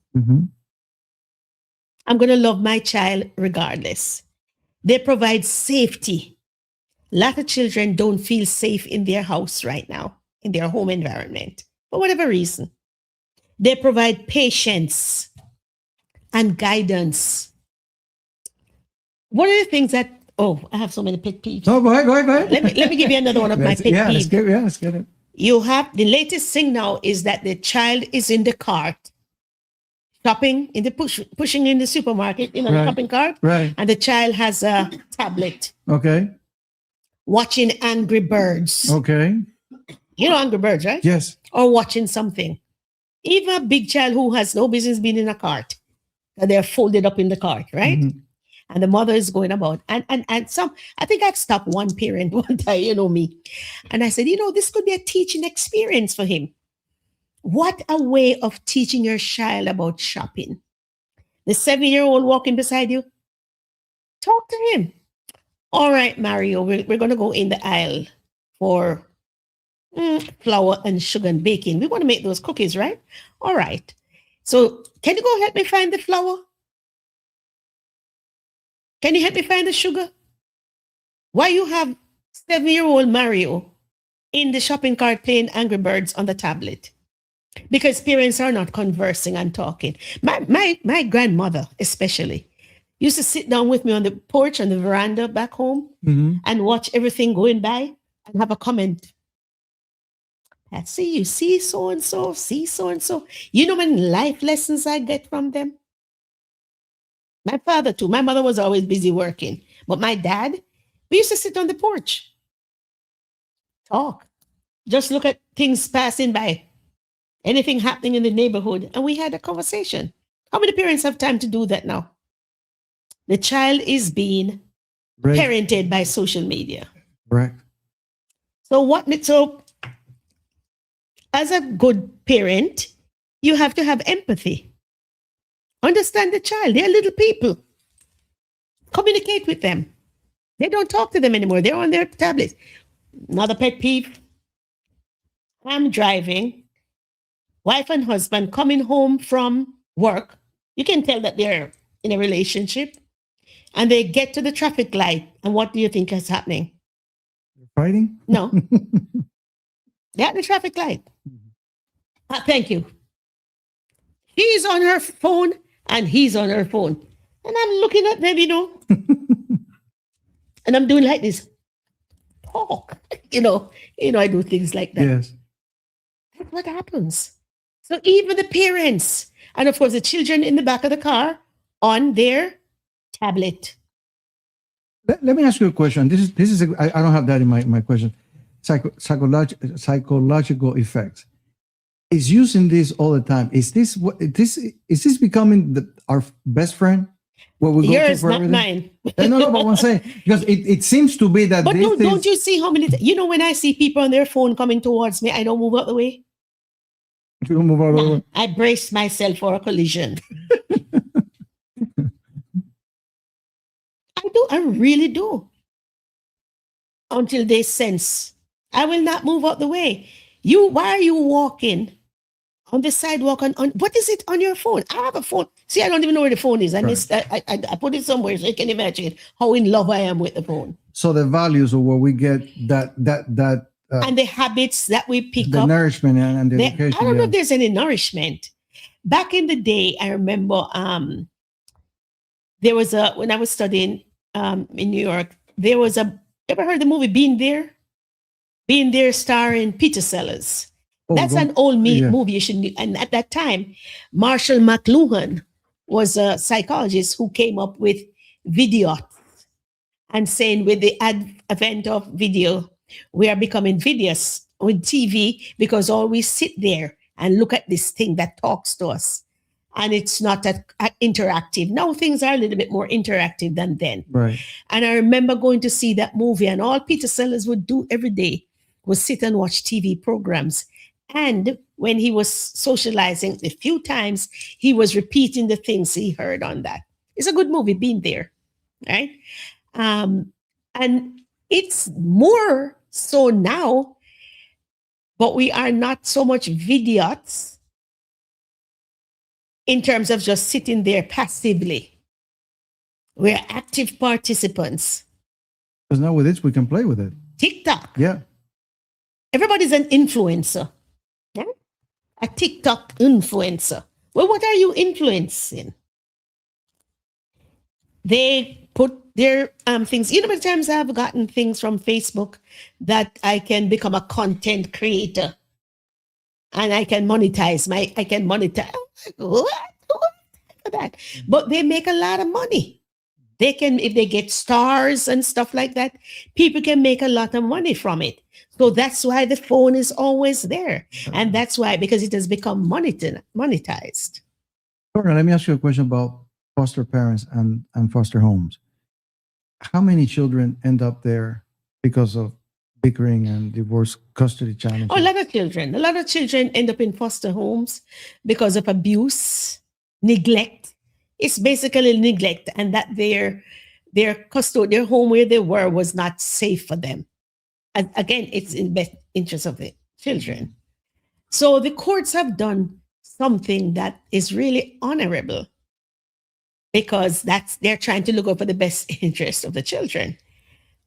[SPEAKER 2] I'm going to love my child regardless. They provide safety. A lot of children don't feel safe in their house right now, in their home environment, for whatever reason. They provide patience and guidance. One of the things that, I have so many pet peeves.
[SPEAKER 1] No, go ahead.
[SPEAKER 2] Let me give you another one of my pet peeves.
[SPEAKER 1] Let's get it.
[SPEAKER 2] You have the latest thing now is that the child is in the cart, shopping in the pushing in the supermarket, the shopping cart,
[SPEAKER 1] Right.
[SPEAKER 2] and the child has a tablet
[SPEAKER 1] Okay.
[SPEAKER 2] watching Angry Birds.
[SPEAKER 1] Okay.
[SPEAKER 2] You know Angry Birds, right?
[SPEAKER 1] Yes.
[SPEAKER 2] Or watching something. Even a big child who has no business being in a cart, they're folded up in the cart, right? And the mother is going about. And some, I think I've stopped one parent one time, me. And I said, this could be a teaching experience for him. What a way of teaching your child about shopping. The 7-year-old walking beside you, talk to him. All right, Mario, we're going to go in the aisle for flour and sugar and baking. We want to make those cookies, right? All right. So can you go help me find the flour? Can you help me find the sugar? Why you have 7-year-old Mario in the shopping cart playing Angry Birds on the tablet? Because parents are not conversing and talking. My grandmother, especially, used to sit down with me on the porch, on the veranda back home, and watch everything going by and have a comment. Patsy, you see so-and-so, see so-and-so. You know many life lessons I get from them? My father too. My mother was always busy working. But my dad, we used to sit on the porch, talk, just look at things passing by, anything happening in the neighborhood, and we had a conversation. How many parents have time to do that now? The child is being parented by social media.
[SPEAKER 1] Right.
[SPEAKER 2] So as a good parent, you have to have empathy. Understand the child. They're little people. Communicate with them. They don't talk to them anymore. They're on their tablets. Another pet peeve. I'm driving. Wife and husband coming home from work. You can tell that they're in a relationship. And they get to the traffic light. And what do you think is happening?
[SPEAKER 1] Fighting?
[SPEAKER 2] No. They're at the traffic light. Thank you. She's on her phone and he's on her phone. And I'm looking at them, and I'm doing like this. Talk. I do things like that.
[SPEAKER 1] Yes.
[SPEAKER 2] That's what happens. So even the parents, and of course the children in the back of the car on their tablet.
[SPEAKER 1] Let me ask you a question. I don't have that in my question. Psychological effects. Is using this all the time. Is this becoming our best friend? What we go
[SPEAKER 2] Yours,
[SPEAKER 1] to for
[SPEAKER 2] not
[SPEAKER 1] everything?
[SPEAKER 2] mine.
[SPEAKER 1] No, but I'm saying because it seems to be that.
[SPEAKER 2] But don't you see how many? When I see people on their phone coming towards me, I don't move out the way.
[SPEAKER 1] You don't move out of the way.
[SPEAKER 2] I brace myself for a collision. I do. I really do. Until they sense, I will not move out the way. Why are you walking on the sidewalk? On what is it on your phone? I have a phone. See, I don't even know where the phone is. I put it somewhere, so you can imagine how in love I am with the phone.
[SPEAKER 1] So the values of what we get,
[SPEAKER 2] and the habits that we pick
[SPEAKER 1] the
[SPEAKER 2] up,
[SPEAKER 1] nourishment and the education.
[SPEAKER 2] I don't know if there's any nourishment. Back in the day, I remember there was when I was studying in New York, there was ever heard the movie Being There? Being There starring Peter Sellers. That's an old movie you should. And at that time, Marshall McLuhan was a psychologist who came up with video and saying with the advent of video, we are becoming vidious with TV because always sit there and look at this thing that talks to us. And it's not that interactive. Now things are a little bit more interactive than then.
[SPEAKER 1] Right.
[SPEAKER 2] And I remember going to see that movie, and all Peter Sellers would do every day was sit and watch TV programs. And when he was socializing, a few times he was repeating the things he heard on that. It's a good movie, Being There, right? And it's more so now, but we are not so much vidiots in terms of just sitting there passively. We're active participants.
[SPEAKER 1] Because now with this, we can play with it.
[SPEAKER 2] TikTok.
[SPEAKER 1] Yeah.
[SPEAKER 2] Everybody's an influencer. Yeah? A TikTok influencer. Well, what are you influencing? They put their things. Many times I've gotten things from Facebook that I can become a content creator. And I can monetize. What for that? But they make a lot of money. They can, if they get stars and stuff like that, people can make a lot of money from it. So that's why the phone is always there. And that's why, because it has become monetized.
[SPEAKER 1] Lorna, let me ask you a question about foster parents and foster homes. How many children end up there because of bickering and divorce custody challenges?
[SPEAKER 2] Oh, a lot of children. A lot of children end up in foster homes because of abuse, neglect. It's basically neglect, and that their home where they were was not safe for them. And again, it's in best interest of the children. So the courts have done something that is really honorable, because they're trying to look out for the best interest of the children.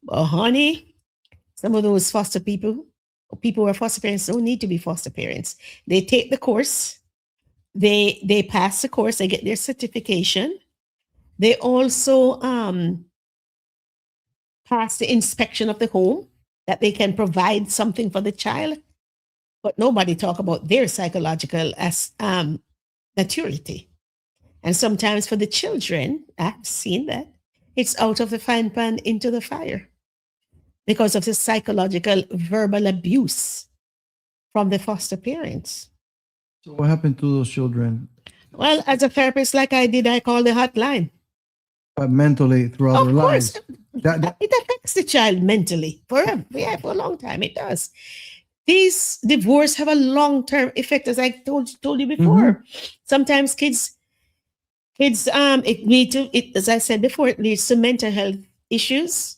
[SPEAKER 2] But honey, some of those foster people who are foster parents don't need to be foster parents. They take the course, they pass the course, they get their certification. They also pass the inspection of the home, that they can provide something for the child. But nobody talk about their psychological maturity. And sometimes for the children, I've seen that, it's out of the frying pan into the fire because of the psychological verbal abuse from the foster parents.
[SPEAKER 1] So what happened to those children?
[SPEAKER 2] Well, as a therapist like I did, I call the hotline.
[SPEAKER 1] But mentally throughout their lives.
[SPEAKER 2] It affects the child mentally forever. Yeah, for a long time it does. These divorce have a long-term effect, as I told you before. Mm-hmm. Sometimes kids, as I said before, it leads to mental health issues,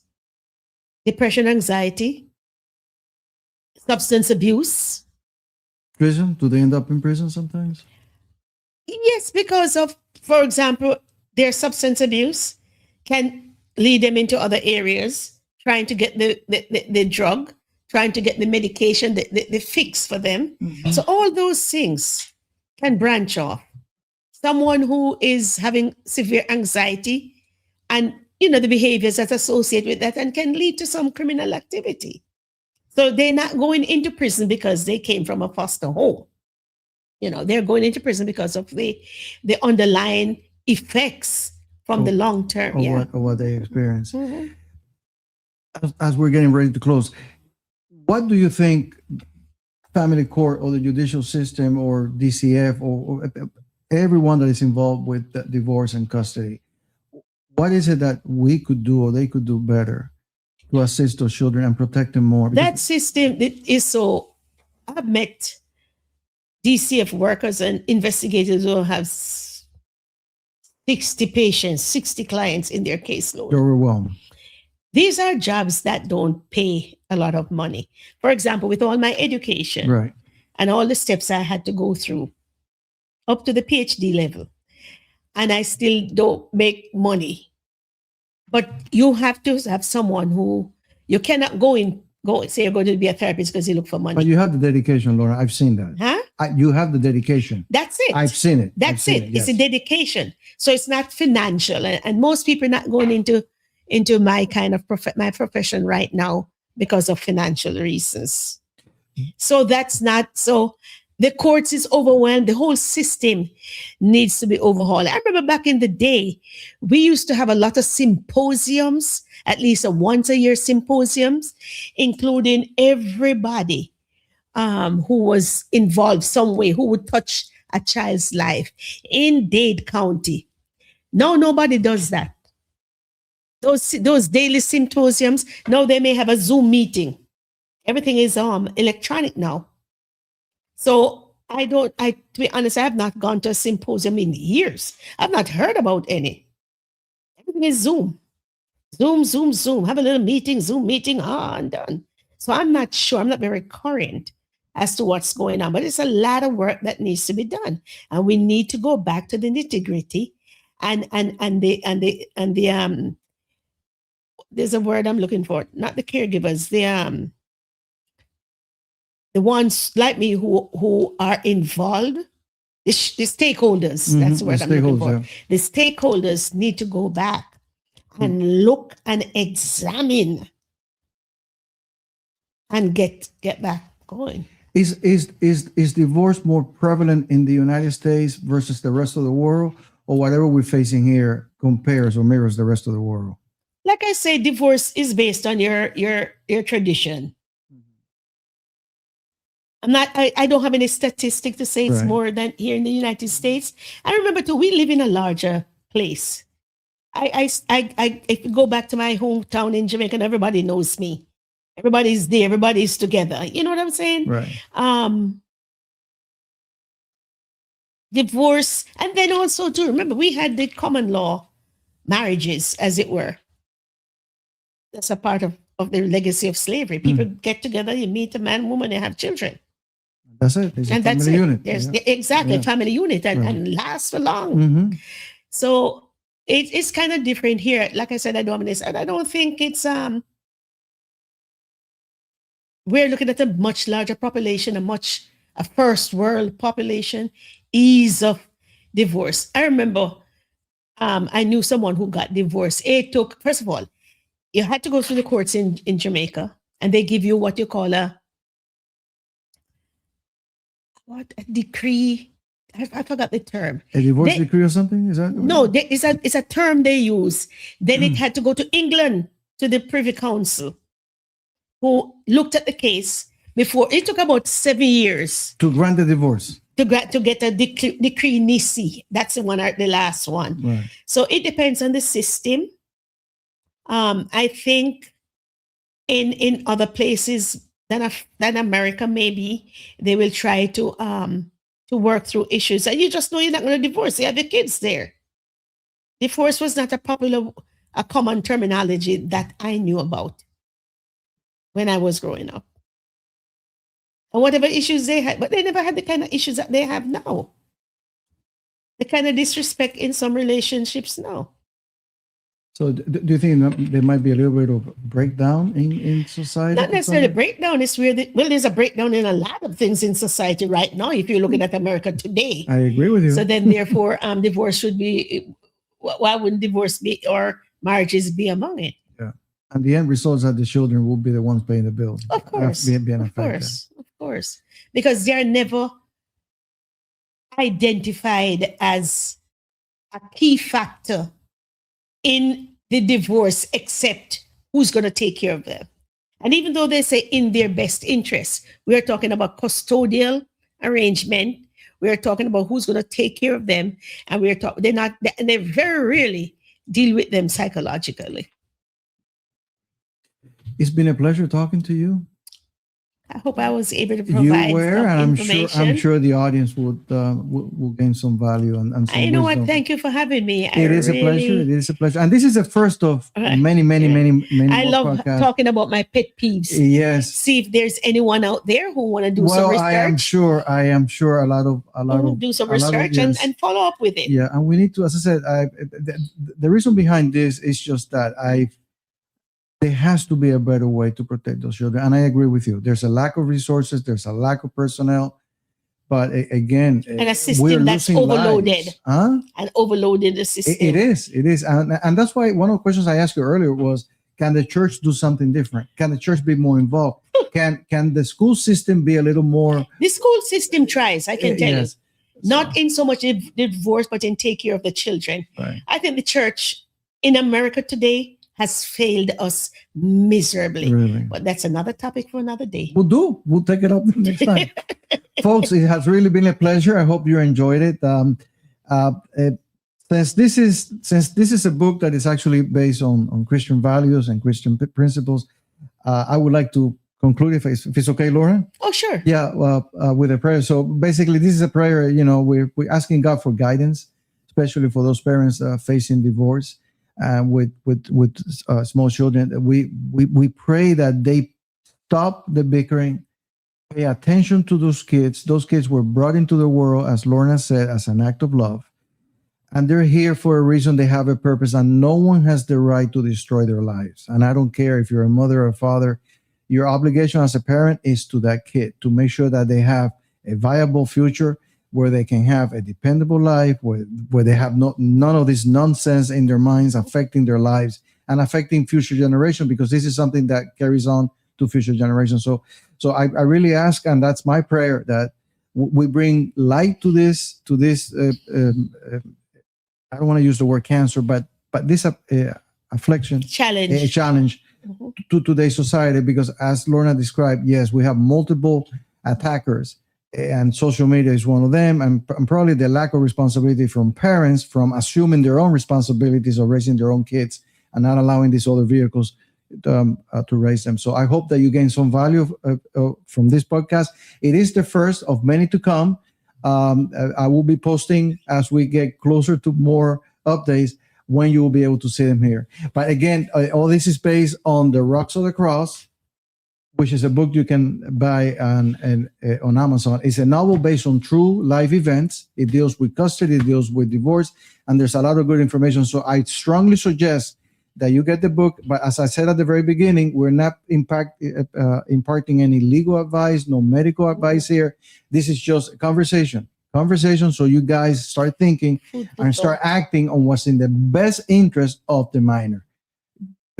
[SPEAKER 2] depression, anxiety, substance abuse.
[SPEAKER 1] Prison? Do they end up in prison sometimes?
[SPEAKER 2] Yes, because of, for example, their substance abuse can lead them into other areas trying to get the drug, trying to get the medication, the fix for them. So all those things can branch off. Someone who is having severe anxiety and the behaviors that associate with that and can lead to some criminal activity. So they're not going into prison because they came from a foster home. They're going into prison because of the underlying effects from the long term.
[SPEAKER 1] Or what they experience.
[SPEAKER 2] Mhm.
[SPEAKER 1] As we're getting ready to close, what do you think family court or the judicial system or DCF or everyone that is involved with divorce and custody, what is it that we could do or they could do better to assist those children and protect them more?
[SPEAKER 2] That system is so. I've met DCF workers and investigators who have 60 patients, 60 clients in their caseload.
[SPEAKER 1] You're overwhelmed.
[SPEAKER 2] These are jobs that don't pay a lot of money. For example, with all my education
[SPEAKER 1] Right.
[SPEAKER 2] and all the steps I had to go through up to the PhD level, and I still don't make money. But you have to have someone who you cannot go say you're going to be a therapist because you look for money.
[SPEAKER 1] But you have the dedication, Laura. I've seen that.
[SPEAKER 2] Huh?
[SPEAKER 1] You have the dedication.
[SPEAKER 2] That's it.
[SPEAKER 1] I've seen it.
[SPEAKER 2] That's it.
[SPEAKER 1] Yes.
[SPEAKER 2] It's a dedication. So it's not financial. And most people are not going into my kind of my profession right now because of financial reasons. So that's not so. The courts is overwhelmed. The whole system needs to be overhauled. I remember back in the day, we used to have a lot of symposiums, at least once a year symposiums, including everybody who was involved some way, who would touch a child's life in Dade County. Now nobody does that. Those daily symposiums, now they may have a Zoom meeting. Everything is electronic now. So to be honest, I have not gone to a symposium in years. I've not heard about any. Everything is Zoom. Zoom. Have a little meeting, Zoom meeting, and done. So I'm not sure. I'm not very current as to what's going on, but it's a lot of work that needs to be done. And we need to go back to the nitty-gritty and there's a word I'm looking for, not the caregivers, the ones like me who are involved, the stakeholders. That's the word I'm looking for.
[SPEAKER 1] Yeah.
[SPEAKER 2] The stakeholders need to go back and look and examine and get back going.
[SPEAKER 1] Is divorce more prevalent in the United States versus the rest of the world, or whatever we're facing here compares or mirrors the rest of the world?
[SPEAKER 2] Like I say, divorce is based on your tradition. I don't have any statistic to say it's
[SPEAKER 1] Right.
[SPEAKER 2] more than here in the United States. I remember too, we live in a larger place. If you go back to my hometown in Jamaica, and everybody knows me. Everybody's there, everybody's together. You know what I'm saying?
[SPEAKER 1] Right.
[SPEAKER 2] Divorce, and then also too, remember we had the common law marriages, as it were. That's a part of the legacy of slavery. People get together, you meet a man, woman, they have children.
[SPEAKER 1] That's it. It's a
[SPEAKER 2] And that's
[SPEAKER 1] family
[SPEAKER 2] it.
[SPEAKER 1] unit.
[SPEAKER 2] There's
[SPEAKER 1] Yeah.
[SPEAKER 2] exactly
[SPEAKER 1] Yeah.
[SPEAKER 2] family unit and,
[SPEAKER 1] Right.
[SPEAKER 2] and lasts for long.
[SPEAKER 1] Mhm.
[SPEAKER 2] So it's kind of different here. Like I said, I don't think it's we're looking at a much larger population, a first world population, ease of divorce. I remember I knew someone who got divorced. It took, first of all, you had to go through the courts in Jamaica, and they give you what you call a decree. I forgot the term.
[SPEAKER 1] A divorce decree or something? Is that?
[SPEAKER 2] No, it's a term they use. Then it had to go to England, to the Privy Council, who looked at the case before. It took about 7 years
[SPEAKER 1] To grant the divorce.
[SPEAKER 2] to get a decree nisi. That's the last one.
[SPEAKER 1] Right.
[SPEAKER 2] So it depends on the system. I think in other places than America, maybe they will try to work through issues. And you just know you're not going to divorce. You have your kids there. Divorce was not a common terminology that I knew about when I was growing up. And whatever issues they had, but they never had the kind of issues that they have now. The kind of disrespect in some relationships now.
[SPEAKER 1] So do you think that there might be a little bit of breakdown in society?
[SPEAKER 2] Not necessarily breakdown. It's where there's a breakdown in a lot of things in society right now. If you're looking at America today,
[SPEAKER 1] I agree with you.
[SPEAKER 2] so then therefore, divorce should be. Why wouldn't divorce be or marriages be among it?
[SPEAKER 1] Yeah. And the end result is that the children will be the ones paying the bills.
[SPEAKER 2] Of course, of course, because they're never identified as a key factor in the divorce, except who's going to take care of them. And even though they say in their best interest, we are talking about custodial arrangement. We are talking about who's going to take care of them, and we are talking. They very rarely deal with them psychologically.
[SPEAKER 1] It's been a pleasure talking to you.
[SPEAKER 2] I hope I was able to provide
[SPEAKER 1] You were,
[SPEAKER 2] some
[SPEAKER 1] and
[SPEAKER 2] information.
[SPEAKER 1] I'm sure the audience will gain some value and some
[SPEAKER 2] You know
[SPEAKER 1] wisdom.
[SPEAKER 2] what? Thank you for having me.
[SPEAKER 1] It is a pleasure. It is a pleasure. And this is the first of many
[SPEAKER 2] I
[SPEAKER 1] more
[SPEAKER 2] love
[SPEAKER 1] podcasts.
[SPEAKER 2] talking about my pet peeves.
[SPEAKER 1] Yes.
[SPEAKER 2] See if there's anyone out there who want to do some research.
[SPEAKER 1] I am sure a lot of
[SPEAKER 2] do some
[SPEAKER 1] a lot of-
[SPEAKER 2] research
[SPEAKER 1] yes.
[SPEAKER 2] and follow up with it.
[SPEAKER 1] Yeah, and we need to, as I said, the reason behind this is just that there has to be a better way to protect those children. And I agree with you. There's a lack of resources. There's a lack of personnel. But again,
[SPEAKER 2] And a system
[SPEAKER 1] we're
[SPEAKER 2] that's
[SPEAKER 1] losing
[SPEAKER 2] overloaded.
[SPEAKER 1] lives. Huh?
[SPEAKER 2] And overloaded the system.
[SPEAKER 1] It is. And that's why one of the questions I asked you earlier was, can the church do something different? Can the church be more involved? Can the school system be a little more?
[SPEAKER 2] The school system tries, I can tell
[SPEAKER 1] Yes.
[SPEAKER 2] you. Not in so much the divorce, but in take care of the children.
[SPEAKER 1] Right.
[SPEAKER 2] I think the church in America today has failed us miserably.
[SPEAKER 1] Really?
[SPEAKER 2] But that's another topic for another day.
[SPEAKER 1] We'll take it up next time. Folks, it has really been a pleasure. I hope you enjoyed it. Since this is a book that is actually based on Christian values and Christian principles, I would like to conclude, if it's okay, Laura.
[SPEAKER 2] Oh, sure.
[SPEAKER 1] Yeah, with a prayer. So basically, this is a prayer. We're asking God for guidance, especially for those parents facing divorce with small children. We pray that they stop the bickering, pay attention to those kids. Those kids were brought into the world, as Lorna said, as an act of love. And they're here for a reason. They have a purpose, and no one has the right to destroy their lives. And I don't care if you're a mother or a father, your obligation as a parent is to that kid to make sure that they have a viable future where they can have a dependable life, where they have none of this nonsense in their minds affecting their lives and affecting future generations, because this is something that carries on to future generations. So I really ask, and that's my prayer, that we bring light to this. I don't want to use the word cancer, but this affliction, a challenge to today's society, because as Lorna described, yes, we have multiple attackers, and social media is one of them, and probably the lack of responsibility from parents, from assuming their own responsibilities of raising their own kids and not allowing these other vehicles to raise them. So I hope that you gain some value from this podcast. It is the first of many to come. I will be posting as we get closer to more updates when you will be able to see them here. But again, all this is based on The Rocks of the Cross, which is a book you can buy on Amazon. It's a novel based on true life events. It deals with custody, it deals with divorce, and there's a lot of good information. So I strongly suggest that you get the book. But as I said at the very beginning, we're not imparting any legal advice, no medical advice here. This is just a conversation. So you guys start thinking and start acting on what's in the best interest of the minor.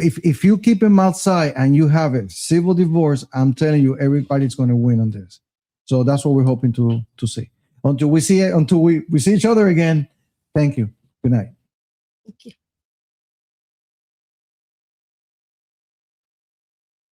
[SPEAKER 1] If you keep him outside and you have a civil divorce, I'm telling you, everybody's going to win on this. So that's what we're hoping to see. Until we see each other again. Thank you. Good night.
[SPEAKER 2] Thank you.